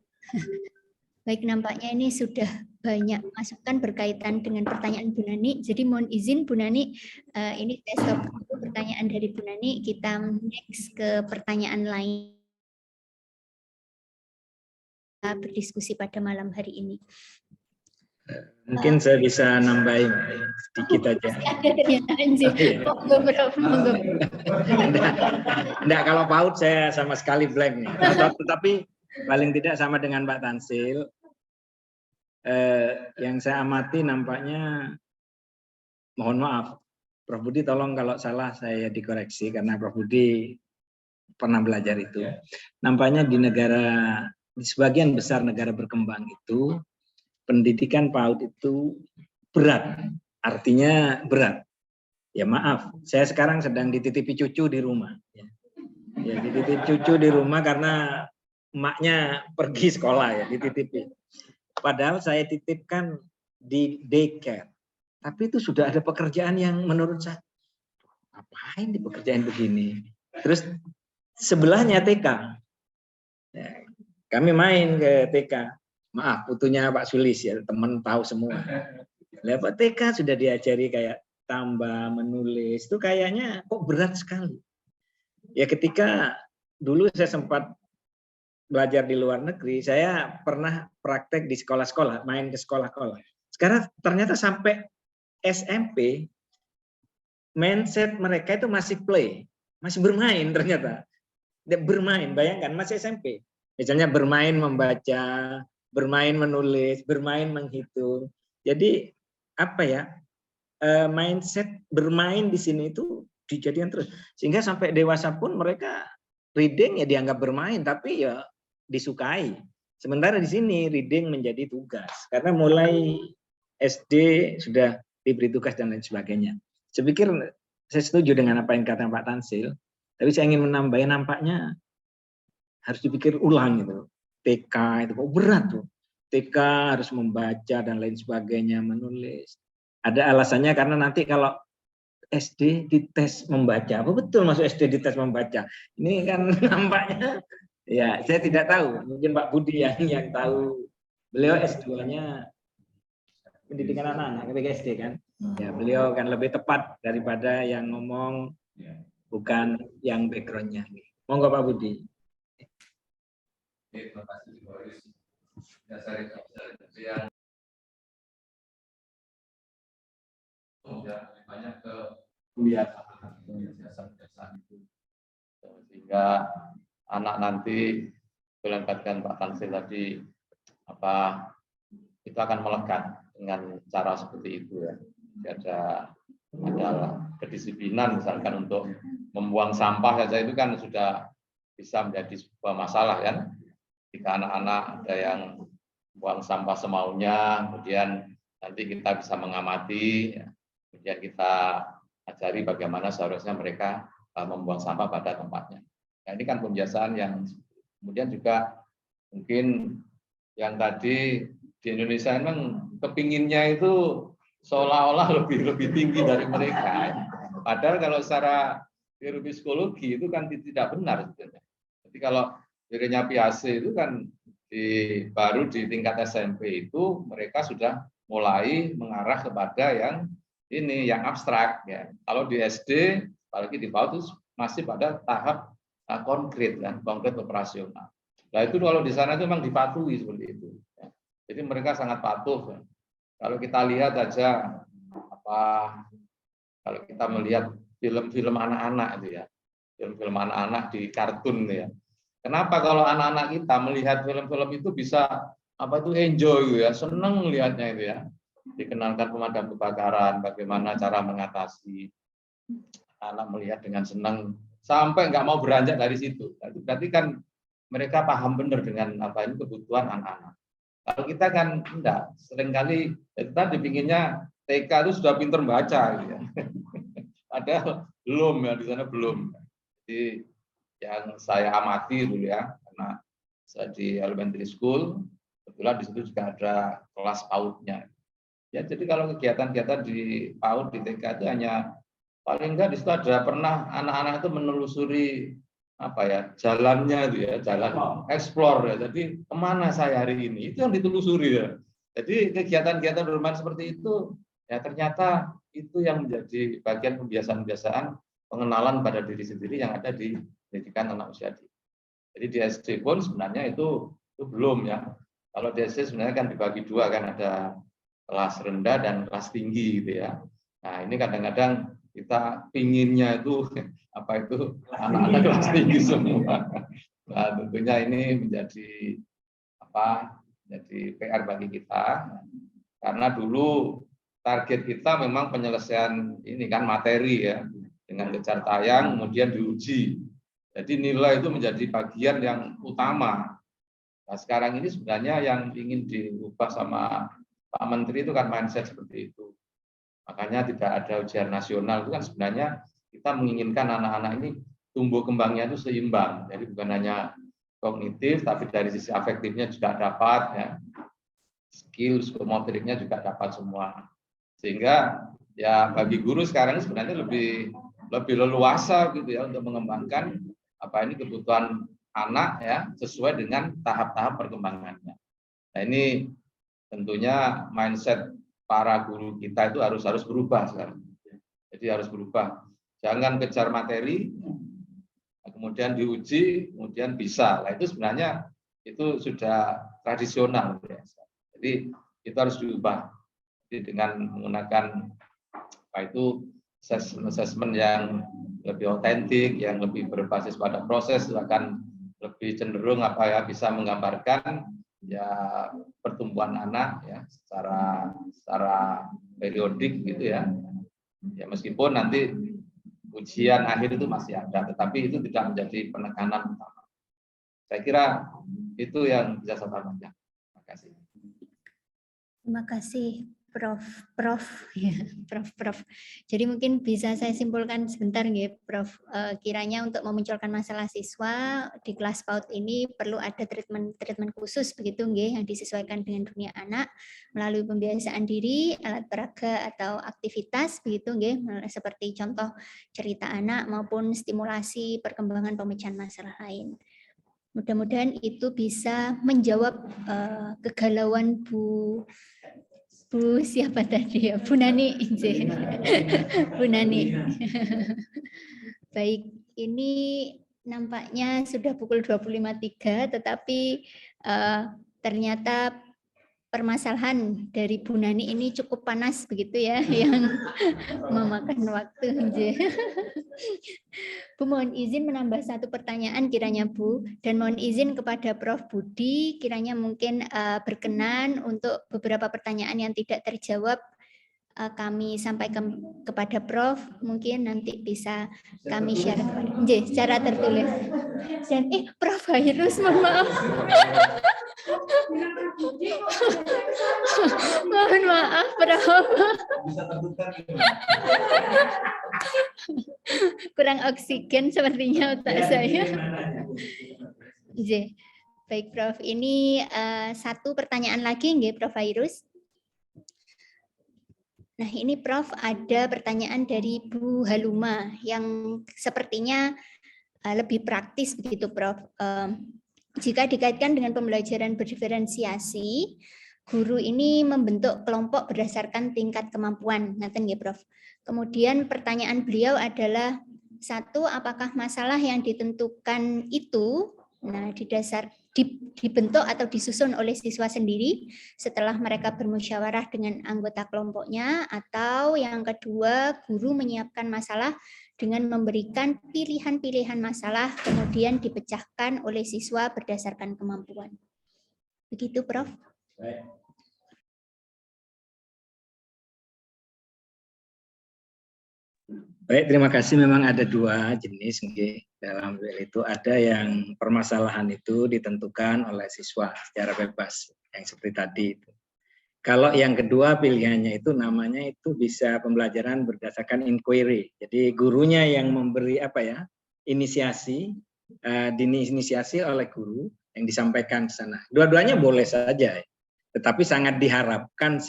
Baik, nampaknya ini sudah banyak masukan berkaitan dengan pertanyaan Bu Nani. Jadi mohon izin Bu Nani, ini saya stop dulu pertanyaan dari Bu Nani. Kita next ke pertanyaan lain. Berdiskusi pada malam hari ini. Mungkin saya bisa nambahin sedikit aja. Ada pernyataan sih. Enggak, kalau PAUD saya sama sekali blank. Tetapi paling tidak sama dengan Mbak Tanzil. Yang saya amati nampaknya, mohon maaf, Prof Budi tolong kalau salah saya dikoreksi karena Prof Budi pernah belajar itu. Nampaknya di sebagian besar negara berkembang itu pendidikan PAUD itu berat, artinya berat. Ya maaf, saya sekarang sedang dititipi cucu di rumah. Ya dititip cucu di rumah karena emaknya pergi sekolah ya, dititipi. Padahal saya titipkan di daycare. Tapi itu sudah ada pekerjaan yang menurut saya, ngapain di pekerjaan begini? Terus sebelahnya TK. Ya, kami main ke TK. Maaf, putunya Pak Sulis ya, teman tahu semua. Lepas TK sudah diajari kayak tambah, menulis. Itu kayaknya kok berat sekali. Ya ketika dulu saya sempat belajar di luar negeri, saya pernah praktek di sekolah-sekolah, main ke sekolah-sekolah. Sekarang ternyata sampai SMP, mindset mereka itu masih play, masih bermain ternyata. Bermain, bayangkan masih SMP. Misalnya bermain membaca, bermain menulis, bermain menghitung. Jadi apa ya, mindset bermain di sini itu dijadikan terus. Sehingga sampai dewasa pun mereka reading ya dianggap bermain, tapi ya disukai. Sementara di sini reading menjadi tugas. Karena mulai SD sudah diberi tugas dan lain sebagainya. Saya pikir saya setuju dengan apa yang kata Pak Tansil, tapi saya ingin menambahkan nampaknya harus dipikir ulang gitu. TK itu kok berat tuh. TK harus membaca dan lain sebagainya, menulis. Ada alasannya karena nanti kalau SD dites membaca, apa betul masuk SD dites membaca? Ini kan nampaknya, ya saya tidak tahu. Mungkin Pak Budi yang tahu. Beliau S2-nya pendidikan anak-anak ketika SD kan. Ya beliau kan lebih tepat daripada yang ngomong bukan yang background-nya. Monggo Pak Budi. Terima kasih Boris. Yang banyak ke kebiasaan itu sehingga anak nanti berangkatkan Pak Tansil tadi apa itu akan melekat dengan cara seperti itu ya. Ada kedisiplinan misalkan untuk membuang sampah saja itu kan sudah bisa menjadi sebuah masalah kan. Jika anak-anak ada yang buang sampah semaunya, kemudian nanti kita bisa mengamati, kemudian kita ajari bagaimana seharusnya mereka membuang sampah pada tempatnya. Nah, ini kan pembiasaan yang kemudian juga mungkin yang tadi di Indonesia memang kepinginnya itu seolah-olah lebih tinggi dari mereka. Padahal kalau secara teori psikologi itu kan tidak benar sebenarnya. Jadi kalau teorinya Piaget itu kan baru di tingkat SMP itu mereka sudah mulai mengarah kepada yang ini yang abstrak ya. Kalau di SD apalagi di PAUD itu masih pada tahap konkret kan, konkret operasional. Nah itu kalau di sana itu memang dipatuhi seperti itu. Ya. Jadi mereka sangat patuh. Ya. Kalau kita lihat aja kalau kita melihat film-film anak-anak itu ya, film-film anak-anak di kartun ya. Kenapa kalau anak-anak kita melihat film-film itu bisa enjoy ya, seneng melihatnya itu ya. Dikenalkan pemadam kebakaran, bagaimana cara mengatasi, anak melihat dengan senang sampai nggak mau beranjak dari situ. Berarti kan mereka paham benar dengan ini kebutuhan anak-anak. Kalau kita kan enggak, seringkali kita dipinginnya TK itu sudah pintar baca gitu ya. Padahal belum ya, di sana belum. Jadi yang saya amati dulu ya, karena saya di elementary school, kebetulan di situ juga ada kelas PAUD-nya. Ya, jadi kalau kegiatan-kegiatan di PAUD di TK itu hanya paling enggak di situ ada pernah anak-anak itu menelusuri jalannya itu ya, jalan explore ya. Jadi kemana saya hari ini? Itu yang ditelusuri ya. Jadi kegiatan-kegiatan bermain seperti itu ya ternyata itu yang menjadi bagian kebiasaan-kebiasaan pengenalan pada diri sendiri yang ada di pendidikan anak usia dini. Jadi di SD pun sebenarnya itu belum ya. Kalau di SD sebenarnya kan dibagi dua kan, ada kelas rendah dan kelas tinggi gitu ya. Nah ini kadang-kadang kita pinginnya itu anak-anak kelas tinggi semua. Nah tentunya ini menjadi menjadi PR bagi kita karena dulu target kita memang penyelesaian ini kan materi ya, dengan kejar tayang kemudian diuji. Jadi nilai itu menjadi bagian yang utama. Nah, sekarang ini sebenarnya yang ingin diubah sama Pak Menteri itu kan mindset seperti itu. Makanya tidak ada ujian nasional, itu kan sebenarnya kita menginginkan anak-anak ini tumbuh kembangnya itu seimbang. Jadi bukan hanya kognitif, tapi dari sisi afektifnya juga dapat, ya. Skill, psikomotoriknya juga dapat semua. Sehingga ya bagi guru sekarang sebenarnya lebih leluasa gitu ya untuk mengembangkan apa ini kebutuhan anak ya sesuai dengan tahap-tahap perkembangannya. Nah ini tentunya mindset para guru kita itu harus berubah sekarang. Jadi harus berubah. Jangan kejar materi, kemudian diuji, kemudian bisa. Nah itu sebenarnya itu sudah tradisional. Jadi itu harus diubah. Jadi dengan menggunakan apa itu assessment yang lebih otentik, yang lebih berbasis pada proses, akan lebih cenderung apa ya bisa menggambarkan ya pertumbuhan anak ya secara periodik gitu ya. Ya meskipun nanti ujian akhir itu masih ada, tetapi itu tidak menjadi penekanan utama. Saya kira itu yang bisa saya sampaikan. Terima kasih. Terima kasih, Prof. Ya, Prof. Jadi mungkin bisa saya simpulkan sebentar, nggih, Prof. Kiranya untuk memunculkan masalah siswa di kelas PAUD ini perlu ada treatment khusus begitu, nggih, yang disesuaikan dengan dunia anak melalui pembiasaan diri, alat peraga atau aktivitas begitu, nggih, seperti contoh cerita anak maupun stimulasi perkembangan pemecahan masalah lain. Mudah-mudahan itu bisa menjawab kegalauan Bu siapa tadi ya? Bu Nani. Bu Nani. Baik, ini nampaknya sudah pukul 25.03, tetapi ternyata permasalahan dari Bu Nani ini cukup panas begitu ya, yang memakan waktu. Bu, mohon izin menambah satu pertanyaan kiranya Bu, dan mohon izin kepada Prof. Budi kiranya mungkin berkenan untuk beberapa pertanyaan yang tidak terjawab kami sampaikan kepada Prof, mungkin nanti bisa kami share secara tertulis. Dan Prof Hairus, mohon maaf. Mohon maaf, Prof. Kurang oksigen sepertinya otak saya. Baik, Prof. Ini satu pertanyaan lagi, nggih, Prof Hairus. Nah, ini Prof, ada pertanyaan dari Bu Haluma yang sepertinya lebih praktis begitu, Prof. Jika dikaitkan dengan pembelajaran berdiferensiasi, guru ini membentuk kelompok berdasarkan tingkat kemampuan. Ngaten nggih, Prof. Kemudian pertanyaan beliau adalah, satu, apakah masalah yang ditentukan itu dibentuk atau disusun oleh siswa sendiri setelah mereka bermusyawarah dengan anggota kelompoknya, atau yang kedua, guru menyiapkan masalah dengan memberikan pilihan-pilihan masalah kemudian dipecahkan oleh siswa berdasarkan kemampuan. Begitu, Prof. Baik, terima kasih. Memang ada dua jenis, dalam WL itu ada yang permasalahan itu ditentukan oleh siswa secara bebas, yang seperti tadi itu. Kalau yang kedua pilihannya itu namanya itu bisa pembelajaran berdasarkan inquiry. Jadi gurunya yang memberi inisiasi, diinisiasi oleh guru yang disampaikan ke sana. Dua-duanya boleh saja, tetapi sangat diharapkan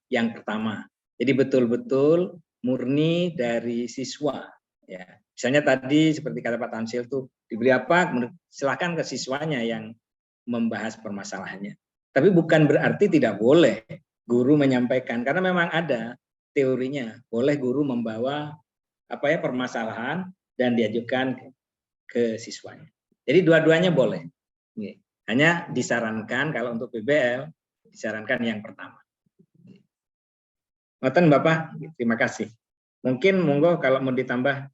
yang pertama. Jadi betul-betul murni dari siswa. Ya, misalnya tadi seperti kata Pak Tansil tuh diberi apa, silakan ke siswanya yang membahas permasalahannya. Tapi bukan berarti tidak boleh guru menyampaikan, karena memang ada teorinya. Boleh guru membawa permasalahan dan diajukan ke siswanya. Jadi dua-duanya boleh. Hanya disarankan kalau untuk PBL disarankan yang pertama. Ngoten Bapak, terima kasih. Mungkin monggo kalau mau ditambah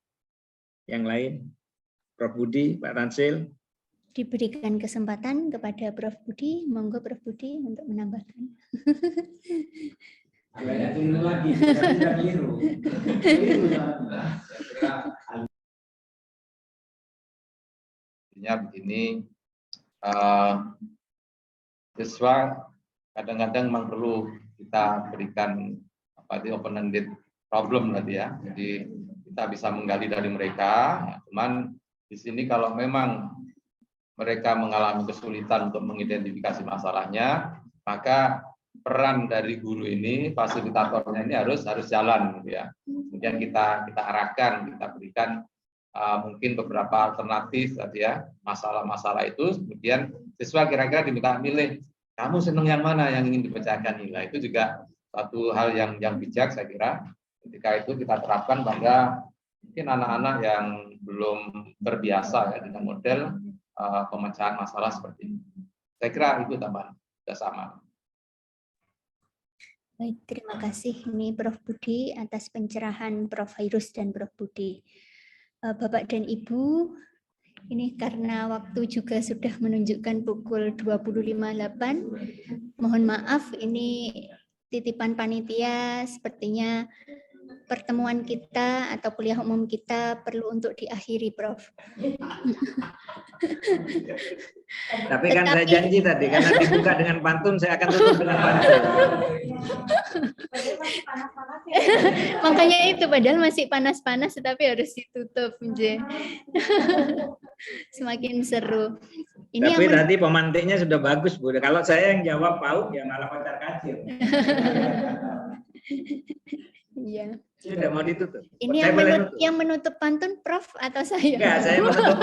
yang lain, Prof Budi, Pak Tansil. diberikan kesempatan kepada Prof. Budi, monggo Prof. Budi untuk menambahkan. Banyak dulu lagi, tapi tidak keliru. Keliru ya. Artinya begini, siswa kadang-kadang memang perlu kita berikan open-ended problem tadi ya. Jadi kita bisa menggali dari mereka. Cuman di sini kalau memang mereka mengalami kesulitan untuk mengidentifikasi masalahnya, maka peran dari guru ini, fasilitatornya ini harus jalan, gitu ya. Kemudian kita arahkan, kita berikan mungkin beberapa alternatif tadi ya, masalah-masalah itu. Kemudian siswa kira-kira diminta milih, kamu senang yang mana yang ingin dipecahkan nilai. Itu juga satu hal yang bijak saya kira. Ketika itu kita terapkan pada mungkin anak-anak yang belum terbiasa ya dengan model pemecahan masalah seperti ini. Saya kira itu tambahan sudah sama. Baik, terima kasih ini Prof. Budi atas pencerahan Prof. Hairus dan Prof. Budi. Bapak dan Ibu, ini karena waktu juga sudah menunjukkan pukul 25.08. Mohon maaf, ini titipan panitia sepertinya pertemuan kita atau kuliah umum kita perlu untuk diakhiri, Prof. Tapi kan saya janji tadi, karena dibuka dengan pantun, saya akan tutup dengan pantun. Makanya itu, padahal masih panas-panas, tetapi harus ditutup. Semakin seru. Ini Tapi tadi pemantiknya sudah bagus, Bu. Kalau saya yang jawab PAUD, ya malah kocar kacir. Iya. Sudah mau ditutup. Ini yang menutup pantun Prof atau saya? Enggak, saya menutup.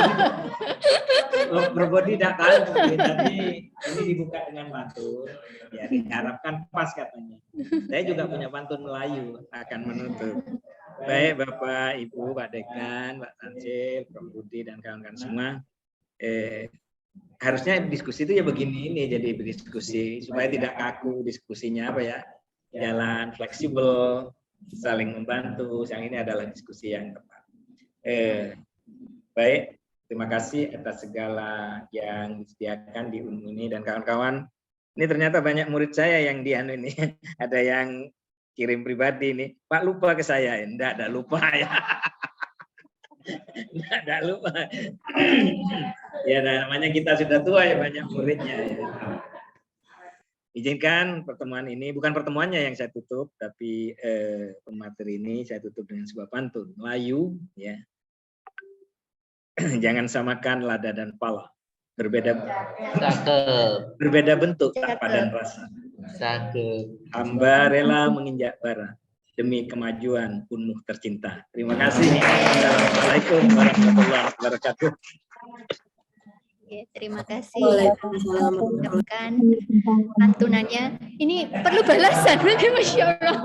Prof. Budi tidak tahu, tadi ini dibuka dengan pantun. Ya, diharapkan pas katanya. Saya juga punya pantun Melayu, akan menutup. Baik Bapak, Ibu, Pak Dekan, Pak Tansil, Prof. Budi, dan kawan-kawan semua. Harusnya diskusi itu ya begini ini, jadi berdiskusi supaya tidak kaku diskusinya apa ya, jalan fleksibel, saling membantu. Yang ini adalah diskusi yang tepat. Baik, terima kasih atas segala yang disediakan di UNU ini dan kawan-kawan. Ini ternyata banyak murid saya yang di anu ini. Ada yang kirim pribadi ini, Pak lupa ke saya. Enggak lupa ya. Enggak lupa. Ya namanya kita sudah tua ya, banyak muridnya ya. Izinkan pertemuan ini, bukan pertemuannya yang saya tutup, tapi pemateri ini saya tutup dengan sebuah pantun Melayu ya. Jangan samakan lada dan pala, berbeda bentuk tak padan rasa. Hamba rela menginjak bara demi kemajuan UNU tercinta. Terima kasih. Assalamualaikum warahmatullahi wabarakatuh. Oke, terima kasih. Ucapkan pantunannya. Ini perlu balasan, Masya Allah.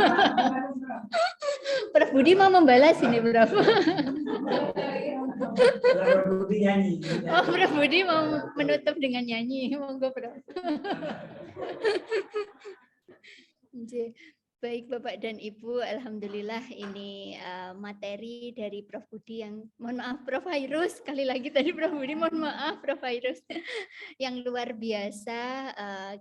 Prof. Budi mau membalas ini, Prof. Oh, Prof. Budi mau menutup dengan nyanyi. Monggo, Prof. Baik Bapak dan Ibu, alhamdulillah ini materi dari Prof. Budi yang, mohon maaf Prof. Hairus, sekali lagi tadi Prof. Budi, mohon maaf Prof. Hairus, yang luar biasa.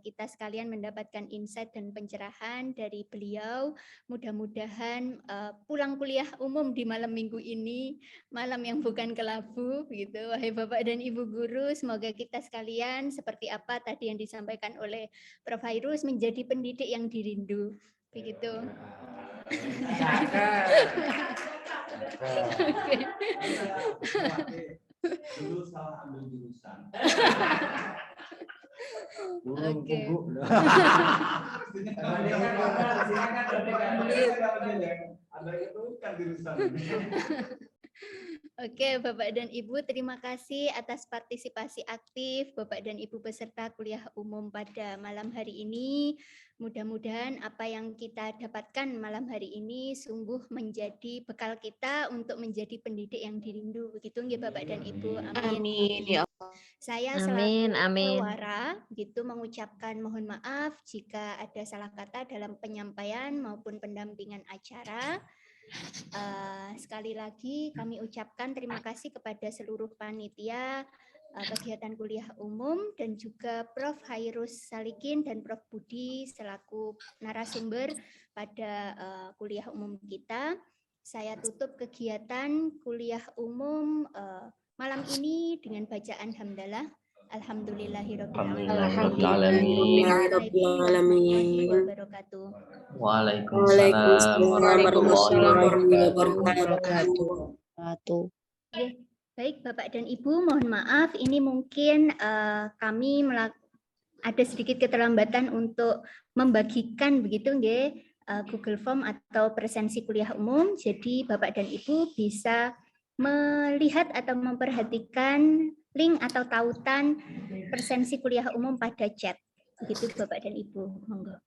Kita sekalian mendapatkan insight dan pencerahan dari beliau. Mudah-mudahan pulang kuliah umum di malam minggu ini, malam yang bukan kelabu, gitu. Wahai Bapak dan Ibu guru, semoga kita sekalian seperti apa tadi yang disampaikan oleh Prof. Hairus menjadi pendidik yang dirindu. Begitu. Dulu salah ambil jurusan. Oke. Oke, Bapak dan Ibu, terima kasih atas partisipasi aktif Bapak dan Ibu peserta kuliah umum pada malam hari ini. Mudah-mudahan apa yang kita dapatkan malam hari ini sungguh menjadi bekal kita untuk menjadi pendidik yang dirindu. Begitu nggih Bapak dan Ibu. Amin. Amin ya Allah. Saya Amin, selaku amin. pewara gitu mengucapkan mohon maaf jika ada salah kata dalam penyampaian maupun pendampingan acara. Sekali lagi kami ucapkan terima kasih kepada seluruh panitia, kegiatan kuliah umum, dan juga Prof. Hairus Salikin dan Prof. Budi selaku narasumber pada kuliah umum kita. Saya tutup kegiatan kuliah umum malam ini dengan bacaan hamdalah. Alhamdulillahirabbil alamin. Warahmatullahi wabarakatuh. Waalaikumsalam warahmatullahi wabarakatuh. Baik Bapak dan Ibu, mohon maaf ini mungkin kami ada sedikit keterlambatan untuk membagikan begitu nggih Google Form atau presensi kuliah umum. Jadi Bapak dan Ibu bisa melihat atau memperhatikan link atau tautan presensi kuliah umum pada chat. Begitu Bapak dan Ibu. Monggo.